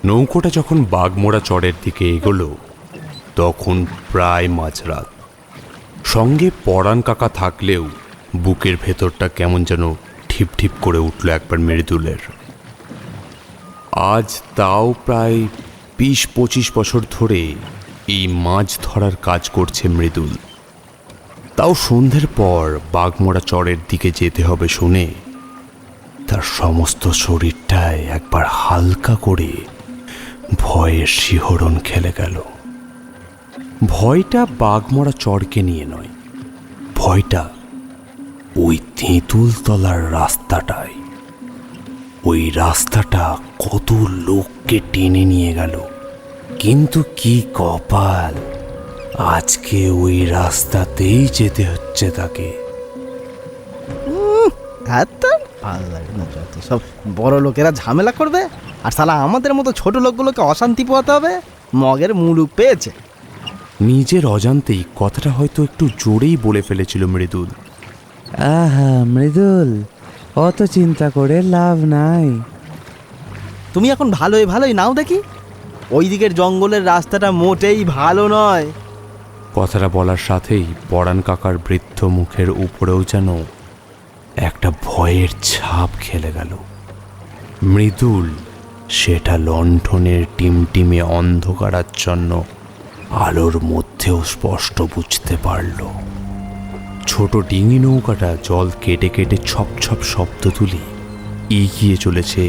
নৌকোটা যখন বাঘমোড়া চরের দিকে এগোলো তখন প্রায় মাঝরাত। সঙ্গে পরাণ কাকা থাকলেও বুকের ভেতরটা কেমন যেন ঠিপ ঠিপ করে উঠল একবার মৃদুলের। আজ তাও প্রায় ২০-২৫ বছর ধরে এই মাছ ধরার কাজ করছে মৃদুল। তাও সন্ধ্যের পর বাঘমোড়া চরের দিকে যেতে হবে শুনে তার সমস্ত শরীরটায় একবার হালকা করে ভয়ের শিহরণ খেলে গেল। ভয়টা বাঘমোড়া চরকে নিয়ে নয়, ভয়টা ওই তেঁতুল তলার রাস্তাটায়। ওই রাস্তাটা কত লোককে টেনে নিয়ে গেল, কিন্তু কি কপাল, আজকে ওই রাস্তাতেই যেতে হচ্ছে তাকে। ভালো লাগে না, যত সব বড় লোকেরা ঝামেলা করবে আর শালা আমাদের মতো ছোট লোকগুলোকে অশান্তি পোয়াতে হবে। মগের মুলুক পেয়েছে। নিজের অজান্তেই কথাটা হয়তো একটু জোরেই বলে ফেলেছিল মৃদুল। আহা মৃদুল, অত চিন্তা করে লাভ নাই। তুমি এখন ভালোই ভালোই নাও দেখি, ওই দিকের জঙ্গলের রাস্তাটা মোটেই ভালো নয়। কথাটা বলার সাথেই পরাণ কাকার বৃদ্ধ মুখের উপরেও যেন একটা ভয়ের ছাপ খেলে গেল। মৃদুল সেটা লণ্ঠনের টিমটিমে অন্ধকারাচ্ছন্ন আলোর মধ্যেও স্পষ্ট বুঝতে পারল। ছোট ডিঙি নৌকাটা জল কেটে কেটে ছপ ছপ শব্দ তুলে এগিয়ে চলেছে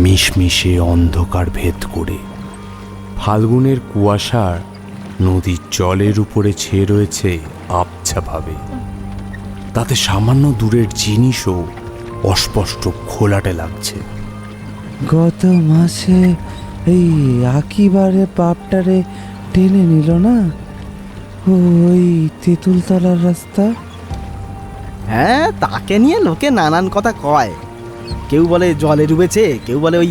মিশমিশে অন্ধকার ভেদ করে। ফাল্গুনের কুয়াশা নদীর জলের উপরে ছেয়ে রয়েছে আবছাভাবে। তাতে সামান্য দূরের জিনিসও অস্পষ্ট খোলাটে লাগছে। গত মাসে এই একেবারে পাপটারে টেনে নিল না ওই তেঁতুলতলার রাস্তা। হ্যাঁ, তাকে নিয়ে লোকে নানান কথা কয়। কেউ বলে জলে ডুবেছে, কেউ বলে ওই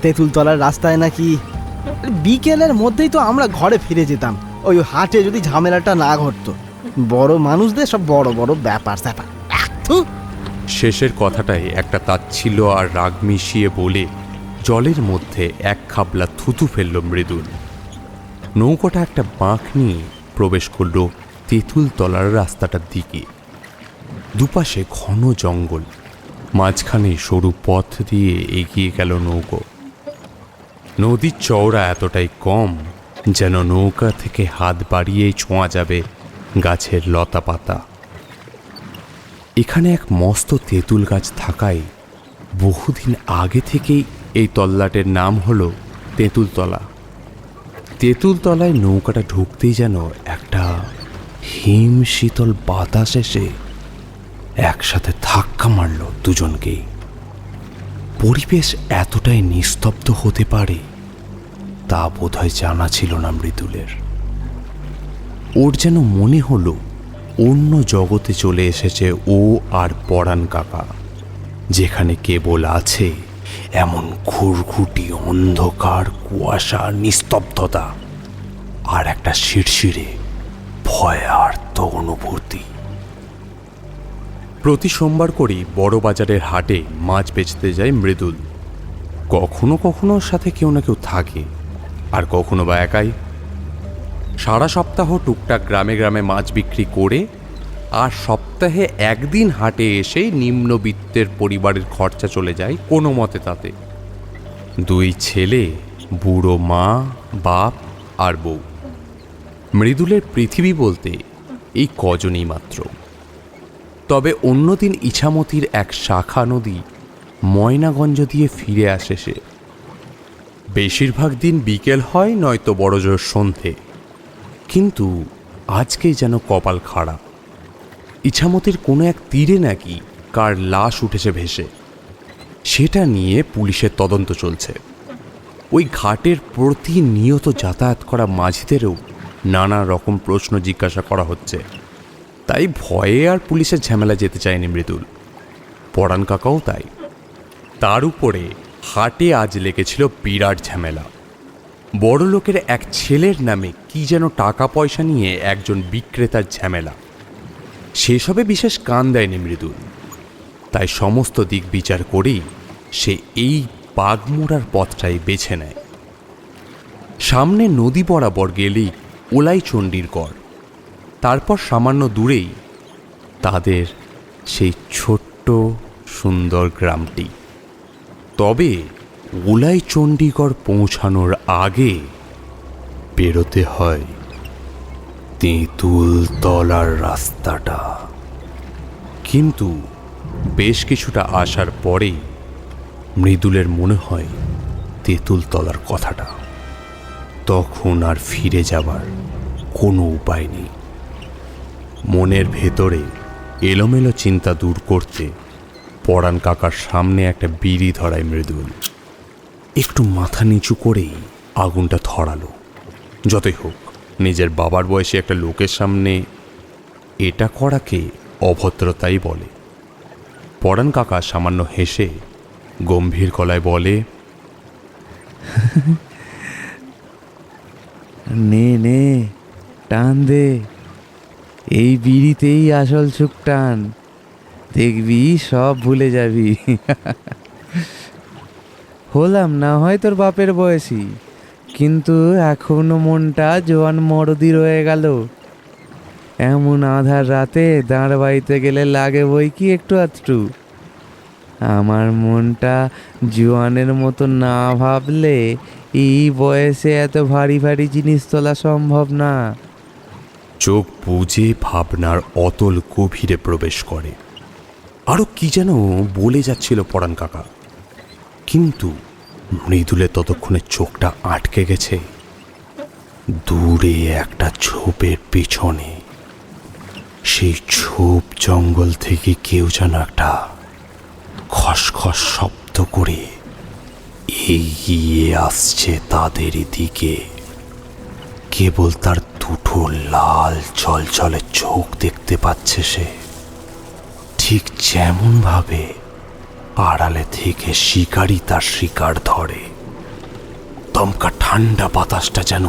তেঁতুলতলার রাস্তায় নাকি। বিকেলের মধ্যেই তো আমরা ঘরে ফিরে যেতাম, ওই হাটে যদি ঝামেলাটা না ঘটতো। বড় মানুষদের সব বড় বড় ব্যাপার স্যাপার। শেষের কথাটাই একটা তাচ্ছিল্য আর রাগ মিশিয়ে বলে জলের মধ্যে এক খাবলা থুতু ফেলল মৃদুল। নৌকোটা একটা বাঁক নিয়ে প্রবেশ করল তেঁতুল তলার রাস্তাটার দিকে। দুপাশে ঘন জঙ্গল, মাঝখানে সরু পথ দিয়ে এগিয়ে গেল নৌকো। নদীর চওড়া এতটাই কম যেন নৌকা থেকে হাত বাড়িয়েই ছোঁয়া যাবে গাছের লতা পাতা। এখানে এক মস্ত তেঁতুল গাছ থাকায় বহুদিন আগে থেকেই এই তল্লাটের নাম হলো তেঁতুলতলা। তেঁতুলতলায় নৌকাটা ঢুকতেই যেন একটা হিম শীতল বাতাস এসে একসাথে ধাক্কা মারল দুজনকেই। পরিবেশ এতটাই নিস্তব্ধ হতে পারে তা বোধহয় জানা ছিল না মৃদুলের। ওর যেন মনে হলো অন্য জগতে চলে এসেছে ও আর পরাণ কাকা, যেখানে কেবল আছে এমন ঘুরঘুটি অন্ধকার, কুয়াশা, নিস্তব্ধতা আর একটা শিরশিরে ভয়ার্ত অনুভূতি। প্রতি সোমবার করেই বড় বাজারের হাটে মাছ বেচতে যায় মৃদুল। কখনো কখনো সাথে কেউ না কেউ থাকে, আর কখনো বা একাই। সারা সপ্তাহ টুকটাক গ্রামে গ্রামে মাছ বিক্রি করে আর সপ্তাহে একদিন হাটে এসে নিম্নবিত্তের পরিবারের খরচা চলে যায় কোনো মতে তাতে। দুই ছেলে, বুড়ো মা, বাপ আর বউ। মৃদুলের পৃথিবী বলতে এই কজনই মাত্র। তবে অন্যদিন ইছামতির এক শাখা নদী ময়নাগঞ্জ দিয়ে ফিরে আসে সে। বেশিরভাগ দিন বিকেল হয়, নয়তো বড়জোর সন্ধে। কিন্তু আজকেই যেন কপাল খারাপ। ইছামতির কোনো এক তীরে নাকি কার লাশ উঠেছে ভেসে, সেটা নিয়ে পুলিশের তদন্ত চলছে। ওই ঘাটের প্রতিনিয়ত যাতায়াত করা মাঝিদেরও নানা রকম প্রশ্ন জিজ্ঞাসা করা হচ্ছে। তাই ভয়ে আর পুলিশের ঝামেলা যেতে চায়নি মৃদুল। পরাণ কাকাও তাই। তার উপরে হাটে আজ লেগেছিল বিরাট ঝামেলা। বড় লোকের এক ছেলের নামে কি যেন টাকা পয়সা নিয়ে একজন বিক্রেতার ঝামেলা। সেসবে বিশেষ কান দেয়নি মৃদুল। তাই সমস্ত দিক বিচার করেই সে এই বাঘমোড়ার পথটাই বেছে নেয়। সামনে নদী বরাবর গেলেই ওলাই চণ্ডীর গড়, তারপর সামান্য দূরেই তাদের সেই ছোট্ট সুন্দর গ্রামটি। তবে ওলাই চণ্ডীগড় পৌঁছানোর আগে বেরোতে হয় তেঁতুল তলার রাস্তাটা। কিন্তু বেশ কিছুটা আসার পরেই মৃদুলের মনে হয় তেঁতুল তলার কথাটা। তখন আর ফিরে যাবার কোনো উপায় নেই। মনের ভেতরে এলোমেলো চিন্তা দূর করতে পরাণ কাকার সামনে একটা বিড়ি ধরায় মৃদুল। একটু মাথা নিচু করেই আগুনটা ধরালো। যতই হোক, নিজের বাবার বয়সী একটা লোকের সামনে এটা করাকে অভদ্রতাই বলে। পরাণ কাকা সামান্য হেসে গম্ভীর গলায় বলে, নে নে, টান দে, এই বিড়িতেই আসল সুখ টান, দেখবি সব ভুলে যাবি। হলাম না হয় তোর বাপের বয়সী, কিন্তু এখনো মনটা জোয়ান মরদি রয়ে গেল। এমন আধার রাতে দাঁড় বাড়িতে গেলে লাগে বই কি একটু আধটু। আমার মনটা জোয়ানের মতো না ভাবলে এই বয়সে এত ভারী ভারী জিনিস তোলা সম্ভব না। চোখ বুজে ভাবনার অতল গভীরে প্রবেশ করে। আরও কি যেন বলে যাচ্ছিল পরাণ কাকা, কিন্তু মৃদুলে ততক্ষণে চোখটা আটকে গেছে দূরে একটা ঝোপের পিছনে। সেই ঝোপ জঙ্গল থেকে কেউ যেন একটা খসখস শব্দ করে এগিয়ে আসছে তাদেরই দিকে। কেবল তার দুটো লাল চলচলে চোখ দেখতে পাচ্ছে সে, ঠিক যেমন ভাবে আড়ালে থেকে শিকারী তার শিকার ধরে। দমকা ঠান্ডা বাতাসটা যেন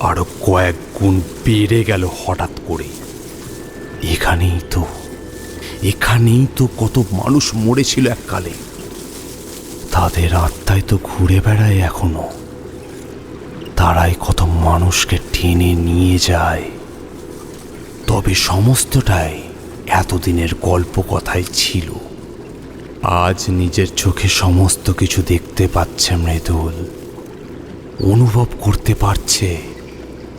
আরো কয়েক গুণ বেড়ে গেল হঠাৎ করে। এখানেই তো কত মানুষ মরেছিল এককালে, তাদের আত্মায় তো ঘুরে বেড়ায় এখনো। তারাই কত মানুষকে টেনে নিয়ে যায়। তবে সমস্তটাই এতদিনের গল্প কথাই ছিল। আজ নিজের চোখে সমস্ত কিছু দেখতে পাচ্ছে মৃদুল, অনুভব করতে পারছে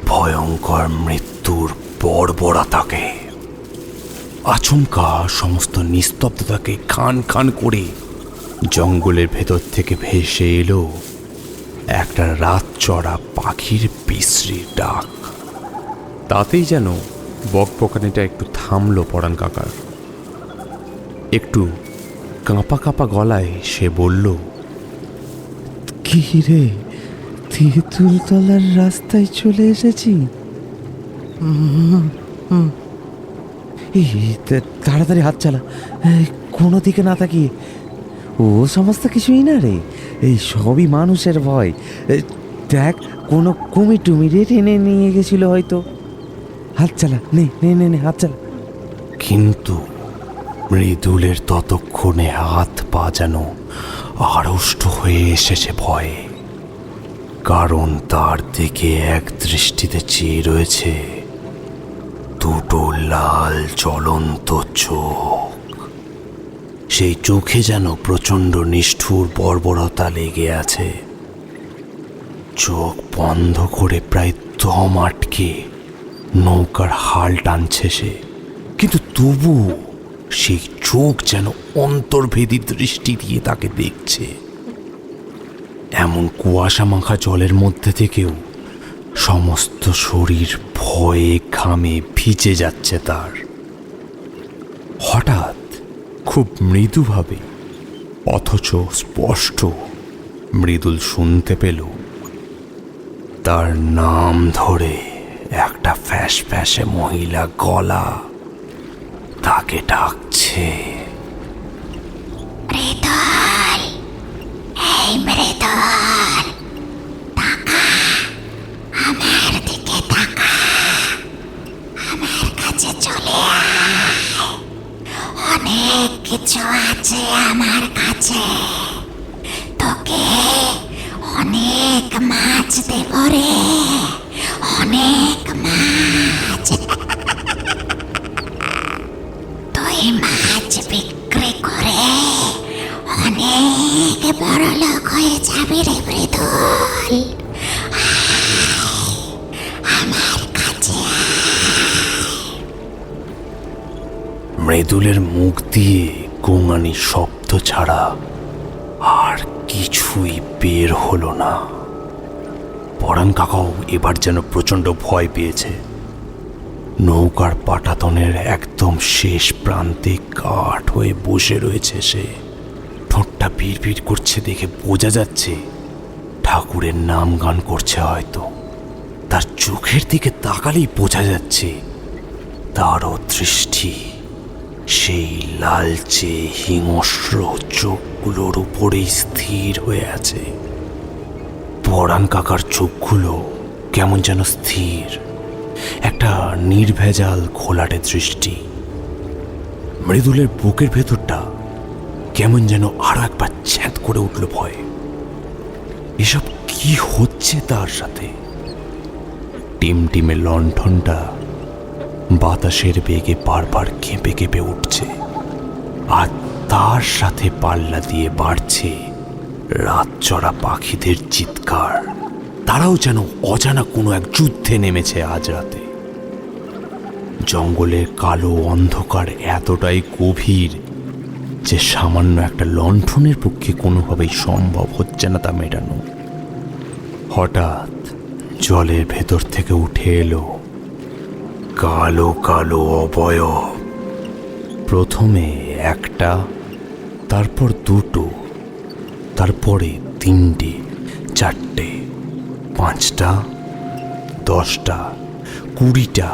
ভয়ঙ্কর মৃত্যুর বর্বরতাকে। আচমকা সমস্ত নিস্তব্ধতাকে খান খান করে জঙ্গলের ভেতর থেকে ভেসে এলো একটা রাত চড়া পাখির বিশ্রীর ডাক। তাতেই যেন বকবকানিটা একটু থামলো পরাণ কাকার। একটু কাঁপা কাঁপা গলায় সে বলল, কি রে, তেঁতুল তলার রাস্তায় চলে এসেছি। এই তাড়াতাড়ি হাত চালা, কোনো দিকে না তাকিয়ে। ও সমস্ত কিছুই না রে, এই সবই মানুষের ভয়। দেখ, কোনো কুমির টুমিরে টেনে নিয়ে গেছিল হয়তো। হাত চালা, নে নে নে নে, হাত চালা। কিন্তু মৃদুলের ততক্ষণে হাত পা যেন আড়ষ্ট হয়ে এসেছে ভয়ে। কারণ তার দিকে এক দৃষ্টিতে চেয়ে রয়েছে দুটো লাল জ্বলন্ত চোখ। সেই চোখে যেন প্রচণ্ড নিষ্ঠুর বর্বরতা লেগে আছে। চোখ বন্ধ করে প্রায় দম আটকে নৌকার হাল টানছে সে, কিন্তু তবু সেই চোখ যেন অন্তর্ভেদী দৃষ্টি দিয়ে তাকে দেখছে। এমন কুয়াশা মাখা জলের মধ্যে থেকেও সমস্ত শরীর ভয়ে ঘামে ভিজে যাচ্ছে তার। হঠাৎ খুব মৃদুভাবে অথচ স্পষ্ট মৃদুল শুনতে পেল তার নাম ধরে একটা ফ্যাস ফ্যাসে মহিলা গলা তাকে ডাকছে। মৃদুল, এই মৃদুল, তাকা, আমার দিকে তাকা, আমার কাছে চলে আয়। অনেক কিছু আছে আমার কাছে, তোকে অনেক মাছ দেব রে, অনেক মাছ। তুই মাছ বিক্রি করে অনেক বড় লোক হয়ে যাবি রে মৃদুল। আমার কাছে মৃদুলের মুখ দিয়ে গোঙানি শব্দ ছাড়া আর কিছুই বের হলো না। পরাণ কাকাও এবার যেন প্রচণ্ড ভয় পেয়েছে। নৌকার পাটাতনের একদম শেষ প্রান্তে কাঠ হয়ে বসে রয়েছে সে। ঠোঁটটা বিড়বিড় করছে দেখে বোঝা যাচ্ছে ঠাকুরের নাম গান করছে হয়তো। তার চোখের দিকে তাকালেই বোঝা যাচ্ছে তারও দৃষ্টি সেই লালচে হিংস্র চোখগুলোর উপরেই স্থির হয়ে আছে। পরাণ কাকার চোখগুলো কেমন যেন স্থির, একটা নির্ভেজাল ঘোলাটে দৃষ্টি। মৃদুলের বুকের ভেতরটা কেমন যেন আরো একবার ছ্যাঁত করে উঠল ভয়ে। এসব কি হচ্ছে তার সাথে? টিমটিমে লণ্ঠনটা বাতাসের বেগে বারবার কেঁপে কেঁপে উঠছে, আর তার সাথে পাল্লা দিয়ে বাড়ছে রাতচরা পাখিদের চিৎকার। তারাও যেন অজানা কোনো এক যুদ্ধে নেমেছে আজ রাতে। জঙ্গলের কালো অন্ধকার এতটাই গভীর যে সামান্য একটা লণ্ঠনের পক্ষে কোনোভাবেই সম্ভব হচ্ছে না তা মেটানো। হঠাৎ জলের ভেতর থেকে উঠে এলো কালো কালো অবয়ব। প্রথমে একটা, তারপর দুটো, তারপরে তিনটে, চারটে, পাঁচটা, 10টা, 20টা,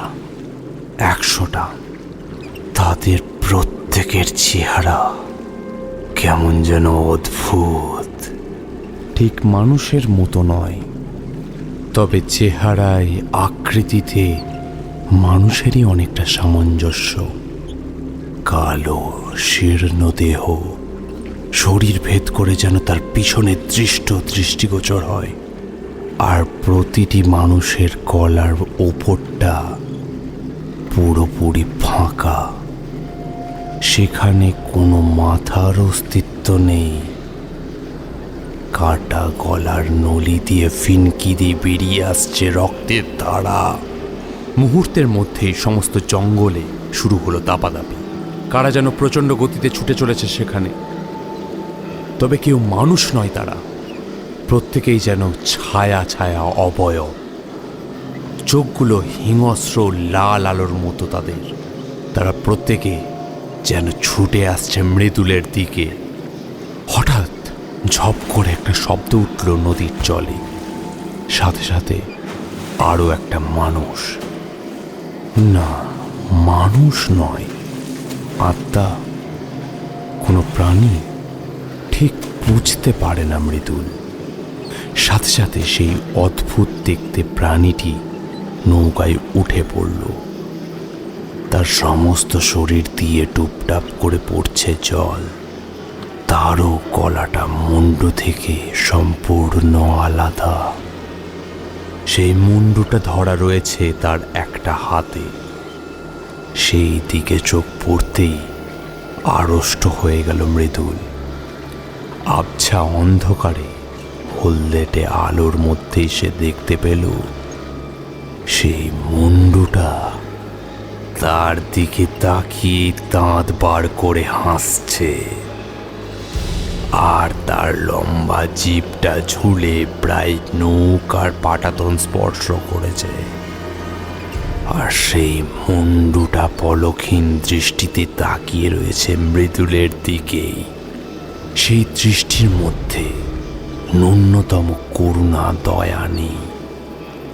100টা। তাদের প্রত্যেকের চেহারা কেমন যেন অদ্ভুত। ঠিক মানুষের মতো নয়, তবে চেহারায় আকৃতিতে মানুষেরই অনেকটা সামঞ্জস্য। কালো শীর্ণ দেহ, শরীর ভেদ করে যেন তার পিছনে দৃষ্টিগোচর হয়। আর প্রতিটি মানুষের গলার ওপরটা পুরোপুরি ফাঁকা, সেখানে কোনো মাথার অস্তিত্ব নেই। কাটা গলার নলি দিয়ে ফিনকি দিয়ে বেরিয়ে আসছে রক্তের ধারা। মুহূর্তের মধ্যেই সমস্ত জঙ্গলে শুরু হলো দাপাদাপি। কারা যেন প্রচণ্ড গতিতে ছুটে চলেছে সেখানে। তবে কেউ মানুষ নয় তারা, প্রত্যেকেই যেন ছায়া ছায়া অবয়ব। চোখগুলো হিংস্র লাল আলোর মতো তাদের। তারা প্রত্যেকে যেন ছুটে আসছে মৃদুলের দিকে। হঠাৎ ঝপ করে একটা শব্দ উঠল নদীর জলে, সাথে সাথে আরও একটা মানুষ। না, মানুষ নয়, আত্মা, কোনো প্রাণী, ঠিক বুঝতে পারে না মৃদুল। সাথে সাথে সেই অদ্ভুত দেখতে প্রাণীটি নৌকায় উঠে পড়ল। তার সমস্ত শরীর দিয়ে টুপটাপ করে পড়ছে জল। তারও গলাটা মুন্ডু থেকে সম্পূর্ণ আলাদা। সেই মুন্ডুটা ধরা রয়েছে তার একটা হাতে। সেই দিকে চোখ পড়তেই আড়ষ্ট হয়ে গেল মৃদুল। আবছা অন্ধকারে হলদেটে আলোর মধ্যেই সে দেখতে পেল সেই মুন্ডুটা তার দিকে তাকিয়ে দাঁত বার করে হাসছে, আর তার লম্বা জিভটা ঝুলে প্রায় নৌকার পাটাতন স্পর্শ করেছে। আর সেই মুন্ডুটা পলকহীন দৃষ্টিতে তাকিয়ে রয়েছে মৃদুলের দিকেই। সেই দৃষ্টির মধ্যে ন্যূনতম করুণা দয়া নেই,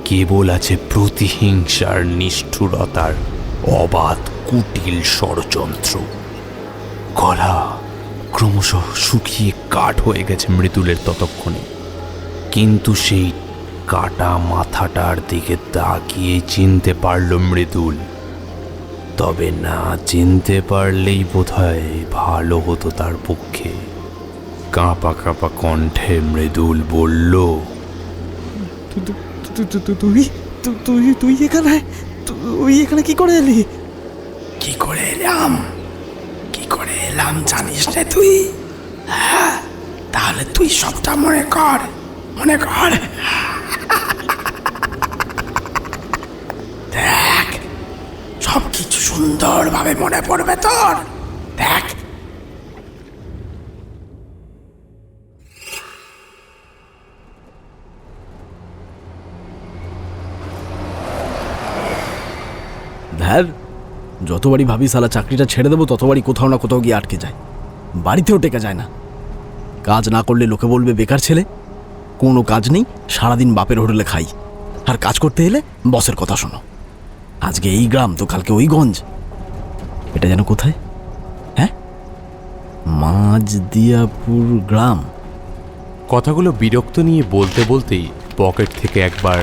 কেবল আছে প্রতিহিংসার নিষ্ঠুরতার অবাধ কুটিল ষড়যন্ত্র। গলা ক্রমশ শুকিয়ে কাঠ হয়ে গেছে মৃদুলের ততক্ষণে, কিন্তু সেই কাটা মাথাটার দিকে তাকিয়ে চিনতে পারল মৃদুল। তবে না চিনতে পারলেই বোধহয় ভালো হতো তার পক্ষে। কাঁপা কাঁপা কণ্ঠে মৃদুল বলল, তুই এখানে কি করে এলি? কি করে এলাম জানিস রে তুই? হ্যাঁ, তাহলে তুই সবটা মনে কর। দেখ, সব কিছু সুন্দরভাবে মনে পড়বে তোর। দেখ, ধ্যার, যতবারই ভাবি সালা চাকরিটা ছেড়ে দেবো ততবারই কোথাও না কোথাও গিয়ে আটকে যায়। বাড়িতেও টেকা যায় না। কাজ না করলে লোকে বলবে বেকার ছেলে, কোনো কাজ নেই, সারাদিন বাপের হোটেলে খাই, আর কাজ করতে এলে বসের কথা শোনো। আজকে এই গ্রাম তো কালকে ওই গঞ্জ। এটা যেন কোথায়? হ্যাঁ, মাঝদিয়াপুর গ্রাম। কথাগুলো বিরক্ত নিয়ে বলতে বলতেই পকেট থেকে একবার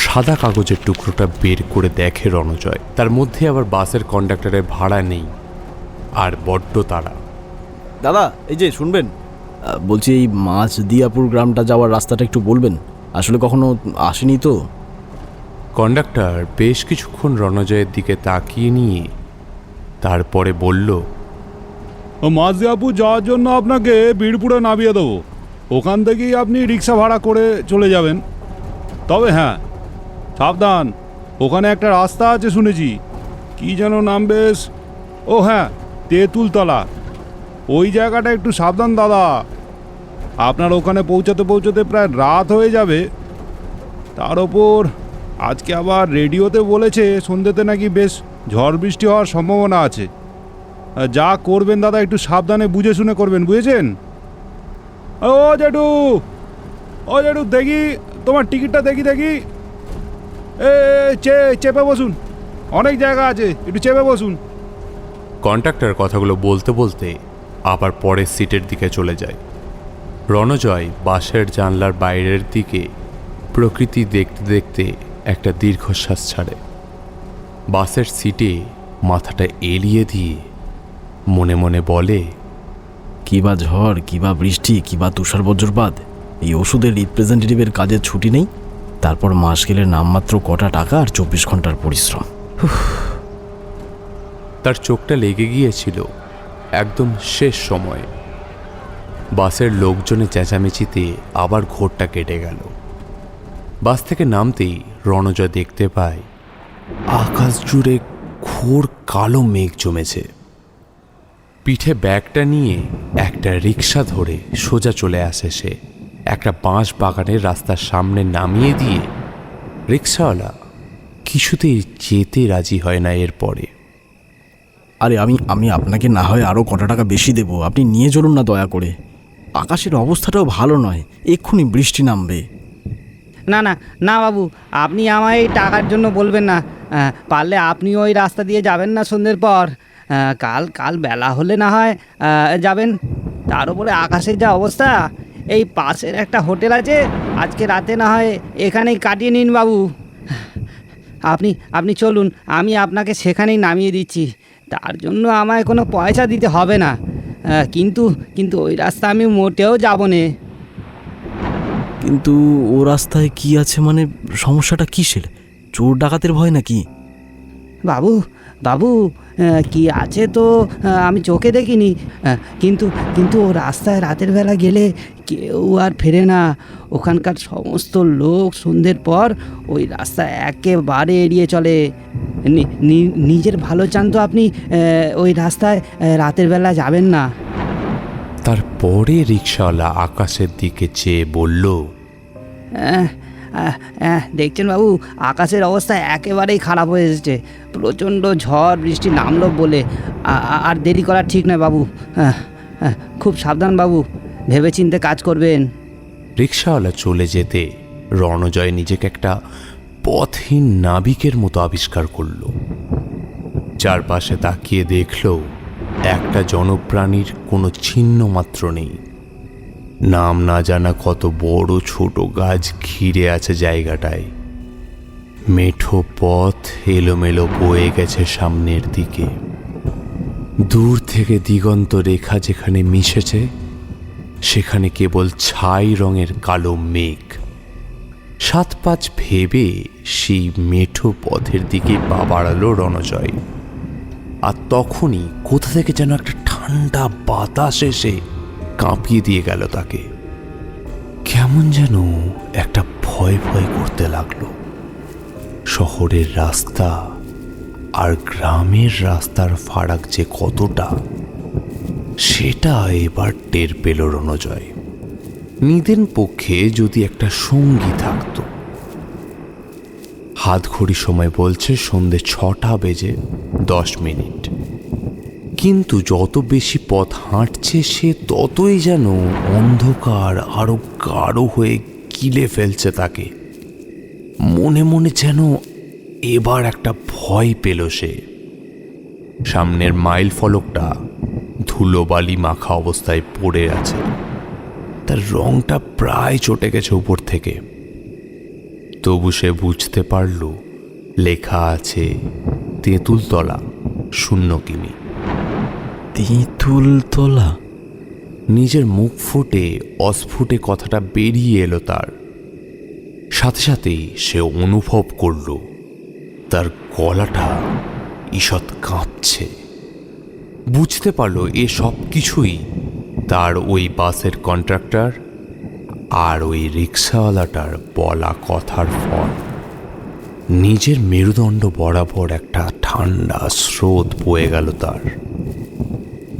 সাদা কাগজের টুকরোটা বের করে দেখে রণজয়। তার মধ্যে আবার বাসের কন্ডাক্টরের ভাড়া নেই আর বড্ড তাড়া। দাদা, এই যে শুনবেন, বলছি এই মাঝদিয়াপুর গ্রামটা যাওয়ার রাস্তাটা একটু বলবেন, আসলে কখনো আসেনি তো। কন্ডাক্টর বেশ কিছুক্ষণ রণজয়ের দিকে তাকিয়ে নিয়ে তারপরে বলল, মাঝদিয়াপুর যাওয়ার জন্য আপনাকে বীরপুরে নামিয়ে দেবো। ওখান থেকেই আপনি রিক্সা ভাড়া করে চলে যাবেন। তবে হ্যাঁ, সাবধান, ওখানে একটা রাস্তা আছে শুনেছি, কি যেন নাম বেশ, ও হ্যাঁ, তেঁতুলতলা। ওই জায়গাটা একটু সাবধান দাদা। আপনার ওখানে পৌঁছাতে প্রায় রাত হয়ে যাবে। তার ওপর আজকে আবার রেডিওতে বলেছে সন্ধ্যেতে নাকি বেশ ঝড় বৃষ্টি হওয়ার সম্ভাবনা আছে। যা করবেন দাদা একটু সাবধানে বুঝে শুনে করবেন, বুঝেছেন? ও জেঠু, দেখি তোমার টিকিটটা দেখি। চেপে বসুন, অনেক জায়গা আছে, একটু চেপে বসুন। কন্ডাক্টর কথাগুলো বলতে বলতে আবার পরের সিটের দিকে চলে যায়। রণজয় বাসের জানলার বাইরের দিকে প্রকৃতি দেখতে দেখতে একটা দীর্ঘশ্বাস ছাড়ে। বাসের সিটে মাথাটা এলিয়ে দিয়ে মনে মনে বলে, কিবা ঝড়, কিবা বৃষ্টি, কিবা তুষার বজ্রপাত, এই ওষুধের রিপ্রেজেন্টেটিভের কাজের ছুটি নেই, তারপর মাস গেলে নামমাত্র কটা টাকা আর 24 ঘন্টার পরিশ্রম। তার চোখটা লেগে গিয়েছিল একদম শেষ সময়ে। বাসের লোকজনের চেঁচামেচিতে আবার ঘোরটা কেটে গেল। বাস থেকে নামতেই রণজয় দেখতে পায় আকাশ জুড়ে ঘোর কালো মেঘ জমেছে। পিঠে ব্যাগটা নিয়ে একটা রিক্সা ধরে সোজা চলে আসে সে। একটা বাঁশ বাগানের রাস্তার সামনে নামিয়ে দিয়ে রিক্সাওয়ালা কিছুতেই যেতে রাজি হয় না। এরপরে, আরে আমি আপনাকে না হয় আরও কটা টাকা বেশি দেবো, আপনি নিয়ে চলুন না দয়া করে। আকাশের অবস্থাটাও ভালো নয়, এক্ষুনি বৃষ্টি নামবে। না বাবু, আপনি আমায় টাকার জন্য বলবেন না। পারলে আপনি ওই রাস্তা দিয়ে যাবেন না সন্ধ্যের পর। কাল বেলা হলে না হয় যাবেন। তার উপরে আকাশের যা অবস্থা, এই পাশের একটা হোটেল আছে, আজকে রাতে না হয় এখানেই কাটিয়ে নিন বাবু। আপনি চলুন, আমি আপনাকে সেখানেই নামিয়ে দিচ্ছি। তার জন্য আমায় কোনো পয়সা দিতে হবে না। কিন্তু ওই রাস্তা আমি মোটেও যাব না। কিন্তু ও রাস্তায় কি আছে, মানে সমস্যাটা কিসের? চোর ডাকাতের ভয় নাকি? বাবু কি আছে তো আমি চোখে দেখিনি, কিন্তু ও রাস্তায় রাতের বেলা গেলে কেউ আর ফেরে না। ওখানকার সমস্ত লোক সন্ধ্যের পর ওই রাস্তা একেবারে এড়িয়ে চলে। নিজের ভালো চান তো আপনি ওই রাস্তায় রাতের বেলা যাবেন না। তারপরে রিক্সাওয়ালা আকাশের দিকে চেয়ে বলল, দেখছেন বাবু, আকাশের অবস্থা একেবারেই খারাপ হয়ে এসেছে। প্রচণ্ড ঝড় বৃষ্টি নামলো বলে আর দেরি করা ঠিক নয় বাবু। খুব সাবধান বাবু, ভেবেচিন্তে কাজ করবেন। রিক্সাওয়ালা চলে যেতে রণজয় নিজেকে একটা পথহীন নাবিকের মতো আবিষ্কার করল। চারপাশে তাকিয়ে দেখল একটা জনপ্রাণীর কোনো চিহ্ন মাত্র নেই। নাম না জানা কত বড় ছোট গাছ ঘিরে আছে জায়গাটায়। মেঠো পথ এলোমেলো বয়ে গেছে সামনের দিকে। দূর থেকে দিগন্ত রেখা যেখানে মিশেছে, সেখানে কেবল ছাই রঙের কালো মেঘ। 7-5 ভেবে সেই মেঠো পথের দিকে পা বাড়ালো রণজয়। আর তখনই কোথা থেকে যেন একটা ঠান্ডা বাতাস এসে কাঁপিয়ে দিয়ে গেল তাকে। কেমন যেন একটা ভয় ভয় করতে লাগলো। শহরের রাস্তা আর গ্রামের রাস্তার ফারাক যে কতটা, সেটা এবার টের পেল রণজয়। নিদেন পক্ষে যদি একটা সঙ্গী থাকত। হাত ঘড়ি সময় বলছে সন্ধে 6:10। কিন্তু যত বেশি পথ হাঁটছে সে ততই যেন অন্ধকার আরো গাঢ় হয়ে গিলে ফেলছে তাকে। মনে মনে যেন এবার একটা ভয় পেল সে। সামনের মাইল ফলকটা ধুলোবালি মাখা অবস্থায় পড়ে আছে, তার রংটা প্রায় চটে গেছে উপর থেকে। তবু সে বুঝতে পারল লেখা আছে তেঁতুলতলা 0 কিমি। তেঁতুলতলা? নিজের মুখ ফুটে অস্ফুটে কথাটা বেরিয়ে এলো তার। সাথে সাথেই সে অনুভব করল তার গলাটা ঈষৎ কাঁপছে। বুঝতে পারল এ সব কিছুই তার ওই বাসের কন্ট্রাক্টর আর ওই রিক্সাওয়ালাটার বলা কথার ফল। নিজের মেরুদণ্ড বরাবর একটা ঠান্ডা স্রোত বয়ে গেল তার।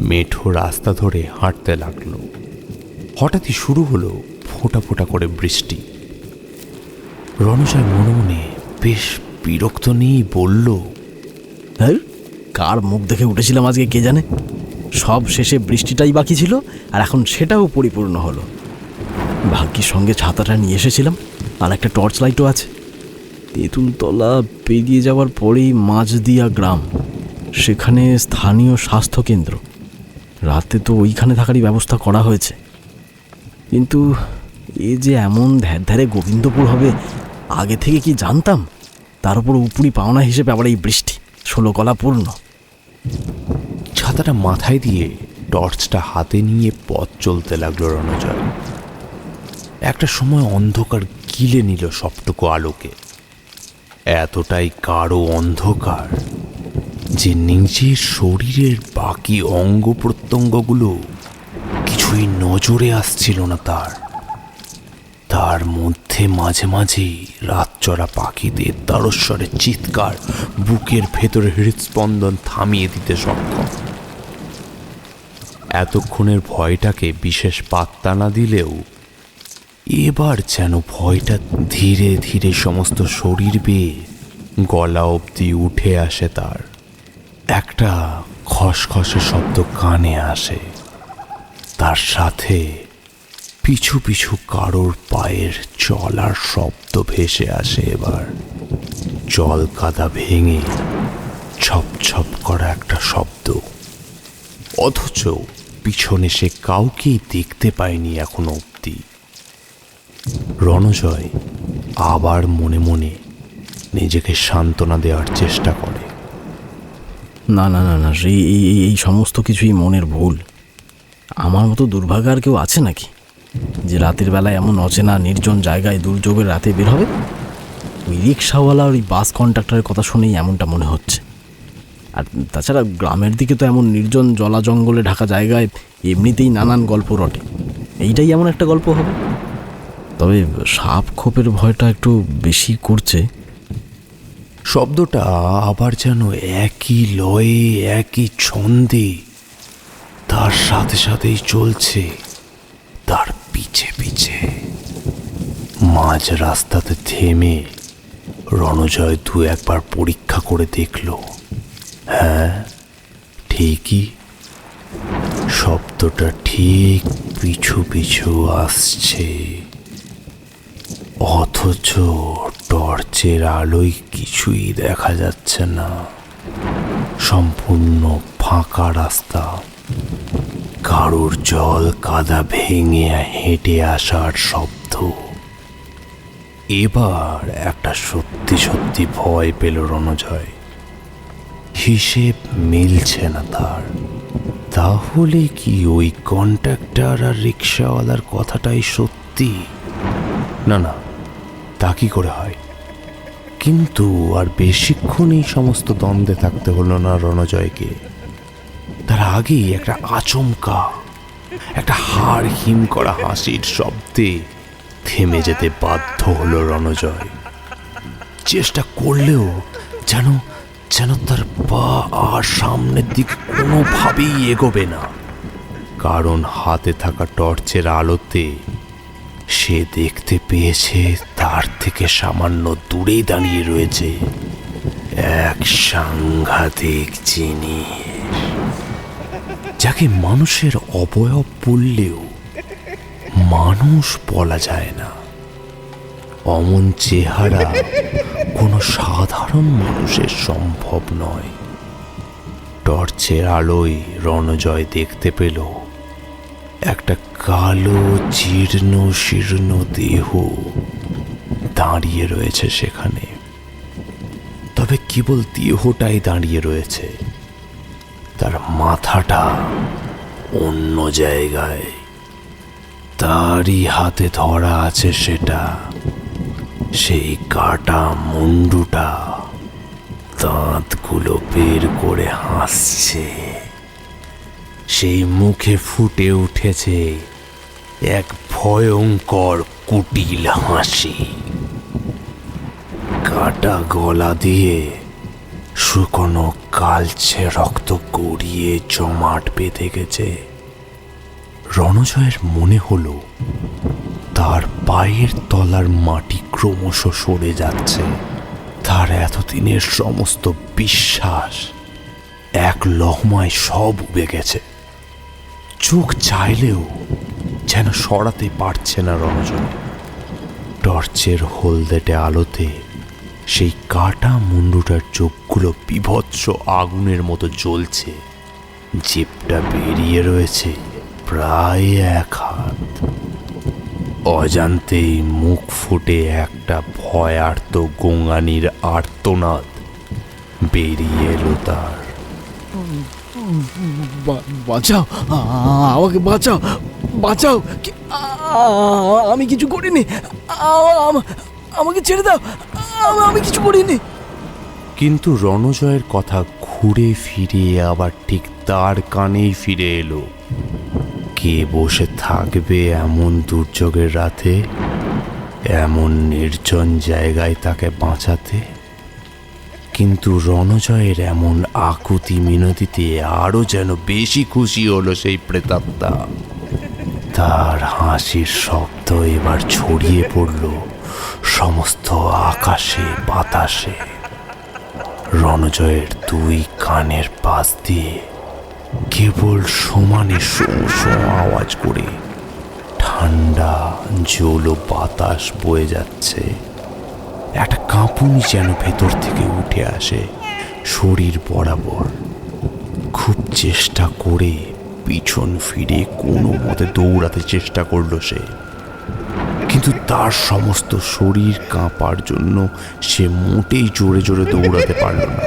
মেঠো রাস্তা ধরে হাঁটতে লাগলো। হঠাৎই শুরু হলো ফোঁটা ফোঁটা করে বৃষ্টি। রণজয় মনে মনে বেশ বিরক্ত নিয়েই বলল, হ্যাঁ, কার মুখ দেখে উঠেছিলাম আজকে কে জানে। সব শেষে বৃষ্টিটাই বাকি ছিল, আর এখন সেটাও পরিপূর্ণ হলো। ভাগ্যের সঙ্গে ছাতাটা নিয়ে এসেছিলাম, আর একটা টর্চ লাইটও আছে। তেঁতুলতলা পেরিয়ে যাওয়ার পরেই মাঝদিয়া গ্রাম, সেখানে স্থানীয় স্বাস্থ্যকেন্দ্র। রাতে তো ওইখানে থাকারই ব্যবস্থা করা হয়েছে। কিন্তু এ যে এমন ধ্যারে গোবিন্দপুর হবে আগে থেকে কি জানতাম? তার উপর উপরি পাওনা হিসেবে আবার এই বৃষ্টি, 16 গলা পূর্ণ। ছাতাটা মাথায় দিয়ে টর্চটা হাতে নিয়ে পথ চলতে লাগলো রণজয়। একটা সময় অন্ধকার গিলে নিল সবটুকু আলোকে। এতটাই গাঢ় অন্ধকার যে নিজের শরীরের বাকি অঙ্গ প্রত্যঙ্গগুলো কিছুই নজরে আসছিল না তার। তার মধ্যে মাঝে মাঝেই রাতচরা পাখিদের তারস্বরের চিৎকার বুকের ভেতরে হৃদস্পন্দন থামিয়ে দিতে সক্ষম। এতক্ষণের ভয়টাকে বিশেষ পাত্তা না দিলেও এবার যেন ভয়টা ধীরে ধীরে সমস্ত শরীর বেয়ে গলা অবধি উঠে আসে তার। একটা খসখসে শব্দ কানে আসে, তার সাথে পিছু পিছু কারোর পায়ের চলার শব্দ ভেসে আসে। এবার জল কাদা ভেঙে ছপ ছপ করা একটা শব্দ, অথচ পিছনে সে কাউকেই দেখতে পায়নি এখনো অবধি। রণজয় আবার মনে মনে নিজেকে সান্ত্বনা দেওয়ার চেষ্টা করে। না না না না, এই সমস্ত কিছুই মনের ভুল। আমার মতো দুর্ভাগ্য আর কেউ আছে নাকি যে রাতের বেলায় এমন অচেনা নির্জন জায়গায় দুর্যোগের রাতে বের হবে? ওই রিক্সাওয়ালা ওই বাস কন্ট্রাক্টরের কথা শুনেই এমনটা মনে হচ্ছে। আর তাছাড়া গ্রামের দিকে তো এমন নির্জন জলা জঙ্গলে ঢাকা জায়গায় এমনিতেই নানান গল্প রটে। এইটাই এমন একটা গল্প হবে। তবে সাপ খোপের ভয়টা একটু বেশি করছে। শব্দটা আবার যেন একই লয়ে একই ছন্দে তার সাথে সাথেই চলছে তার পিছে পিছে। মাঝ রাস্তাতে থেমে রণজয় 2-1 পরীক্ষা করে দেখল, হ্যাঁ ঠিকই, শব্দটা ঠিক পিছু পিছু আসছে। অথচ টর্চের আলোয় কিছুই দেখা যাচ্ছে না। সম্পূর্ণ ফাঁকা রাস্তা, কারোর জল কাদা ভেঙে হেঁটে আসার শব্দ। এবার একটা সত্যি সত্যি ভয় পেল রণজয়। হিসেব মিলছে না তার। তাহলে কি ওই কন্ট্রাক্টর আর রিক্সাওয়ালার কথাটাই সত্যি? না না, তা কি করে হয়? কিন্তু আর বেশিক্ষণ এই সমস্ত দ্বন্দ্বে থাকতে হলো না রণজয়কে। তার আগেই একটা আচমকা, একটা হাড় হিম করা হাসির শব্দে থেমে যেতে বাধ্য হলো রণজয়। চেষ্টা করলেও যেন যেন তার পা আর সামনের দিকে কোনোভাবেই এগোবে না, কারণ হাতে থাকা টর্চের আলোতে সে দেখতে পেয়েছে তার থেকে সামান্য দূরেই দাঁড়িয়ে রয়েছে এক সাংঘাতিক জিনিস, যাকে মানুষের অবয়ব বললেও মানুষ বলা যায় না। অমন চেহারা কোনো সাধারণ মানুষের সম্ভব নয়। টর্চের আলোয় রণজয় দেখতে পেল একটা কালো জীর্ণ শীর্ণ দেহ দাঁড়িয়ে রয়েছে সেখানে। তবে কেবল দেহটাই দাঁড়িয়ে রয়েছে, তার মাথাটা অন্য জায়গায়। তারই হাতে ধরা আছে সেটা, সেই কাটা মুন্ডুটা, দাঁতগুলো বের করে হাসছে। সেই মুখে ফুটে উঠেছে এক ভয়ঙ্কর কুটিল হাসি। কাটা গলা দিয়ে শুকনো কালচে রক্ত গড়িয়ে জমাট বেঁধে গেছে। রণজয়ের মনে হলো তার পায়ের তলার মাটি ক্রমশ সরে যাচ্ছে। তার এতদিনের সমস্ত বিশ্বাস এক লহমায় সব উবে গেছে। চোখ চাইলেও যেন সরাতে পারছে না রণজয়। টর্চের হলদেটে আলোতে সেই কাটা মুন্ডুটার চোখগুলো বিভৎস আগুনের মতো জ্বলছে। জিভটা বেরিয়ে রয়েছে প্রায় 1 হাত। অজান্তেই মুখ ফুটে একটা ভয়ার্ত গোঙানির আর্তনাদ বেরিয়ে এলো তার। বাঁচাও, আমাকে বাঁচাও, বাঁচাও, আমি কিছু করিনি, আমাকে ছেড়ে দাও, আমি কিছু করিনি। কিন্তু রণজয়ের কথা ঘুরে ফিরে আবার ঠিক তার কানেই ফিরে এলো। কে বসে থাকবে এমন দুর্যোগের রাতে, এমন নির্জন জায়গায় তাকে বাঁচাতে? কিন্তু রণজয়ের এমন আকুতি মিনতিতে আরো যেন বেশি খুশি হলো সেই প্রেতাত্মা। তার হাসির শব্দ এবার ছড়িয়ে পড়ল সমস্ত আকাশে বাতাসে। রণজয়ের 2 কানের পাশ দিয়ে কেবল সমানে শোঁ শোঁ আওয়াজ করে ঠান্ডা জলো বাতাস বয়ে যাচ্ছে। একটা কাঁপুনি যেন ভেতর থেকে উঠে আসে শরীর বরাবর। খুব চেষ্টা করে পিছন ফিরে কোনো মতে দৌড়াতে চেষ্টা করলো সে, কিন্তু তার সমস্ত শরীর কাঁপার জন্য সে মোটেই জোরে জোরে দৌড়াতে পারল না।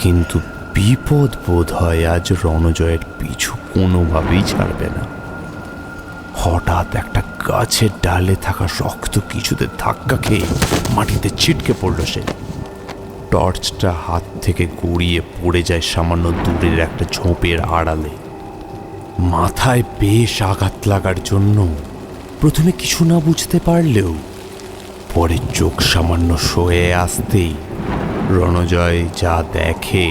কিন্তু বিপদ বোধ হয় আজ রণজয়ের পিছু কোনোভাবেই ছাড়বে না। হঠাৎ একটা গাছের ডালে থাকা শক্ত কিছুতে ধাক্কা খেয়ে মাটিতে ছিটকে পড়ল সে। টর্চটা হাত থেকে গড়িয়ে পড়ে যায় সামান্য দূরের একটা ঝোপের আড়ালে। মাথায় বেশ আঘাত লাগার জন্য প্রথমে কিছু না বুঝতে পারলেও পরে চোখ সামান্য সয়ে আসতেই রণজয় যা দেখে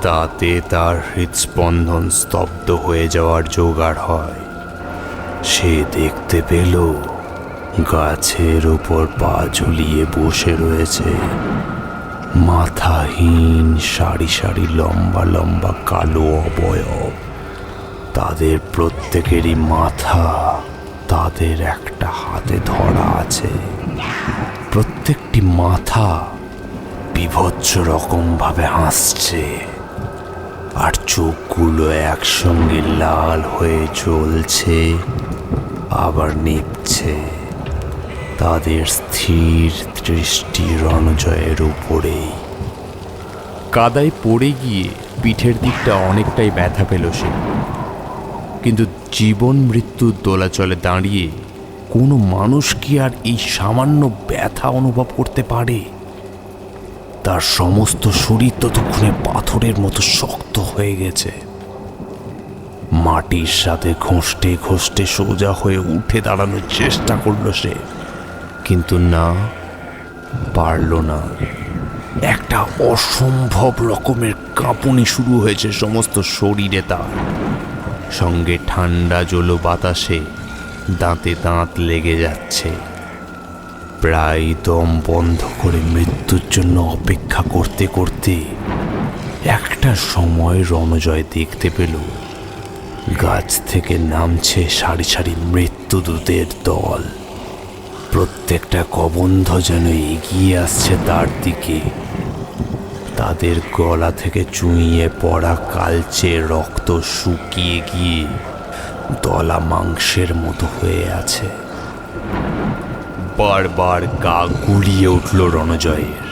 তাতে তার হৃদস্পন্দন স্তব্ধ হয়ে যাওয়ার জোগাড় হয়। সে দেখতে পেল গাছের উপর পা ঝুলিয়ে বসে রয়েছে মাথাহীন সারি সারি লম্বা লম্বা কালো অবয়ব। তাদের প্রত্যেকেরই মাথা তাদের একটা হাতে ধরা আছে। প্রত্যেকটি মাথা বিভৎস রকম ভাবে হাসছে, আর চোখগুলো একসঙ্গে লাল হয়ে জ্বলছে আবার নিভছে। তাদের স্থির দৃষ্টি রণজয়ের উপরেই। কাদায় পড়ে গিয়ে পিঠের দিকটা অনেকটাই ব্যথা পেল সে। কিন্তু জীবন মৃত্যুর দোলাচলে দাঁড়িয়ে কোনো মানুষ কি আর এই সামান্য ব্যথা অনুভব করতে পারে? তার সমস্ত শরীর ততক্ষণে পাথরের মতো শক্ত হয়ে গেছে। মাটির সাথে ঘষতে ঘষতে সোজা হয়ে উঠে দাঁড়ানোর চেষ্টা করল সে, কিন্তু না, পারল না। একটা অসম্ভব রকমের কাঁপুনি শুরু হয়েছে সমস্ত শরীরে তার। সঙ্গে ঠান্ডা জলো বাতাসে দাঁতে দাঁত লেগে যাচ্ছে। প্রায় দম বন্ধ করে মৃত্যুর জন্য অপেক্ষা করতে করতে একটা সময় রণজয় দেখতে পেল গাছ থেকে নামছে সারি সারি মৃত্যুদূতের দল। প্রত্যেকটা কবন্ধ যেন এগিয়ে আসছে তার দিকে। তাদের গলা থেকে চুইয়ে পড়া কালচে রক্ত শুকিয়ে গিয়ে দলা মাংসের মতো হয়ে আছে। বারবার গা গুলিয়ে উঠল রণজয়ের।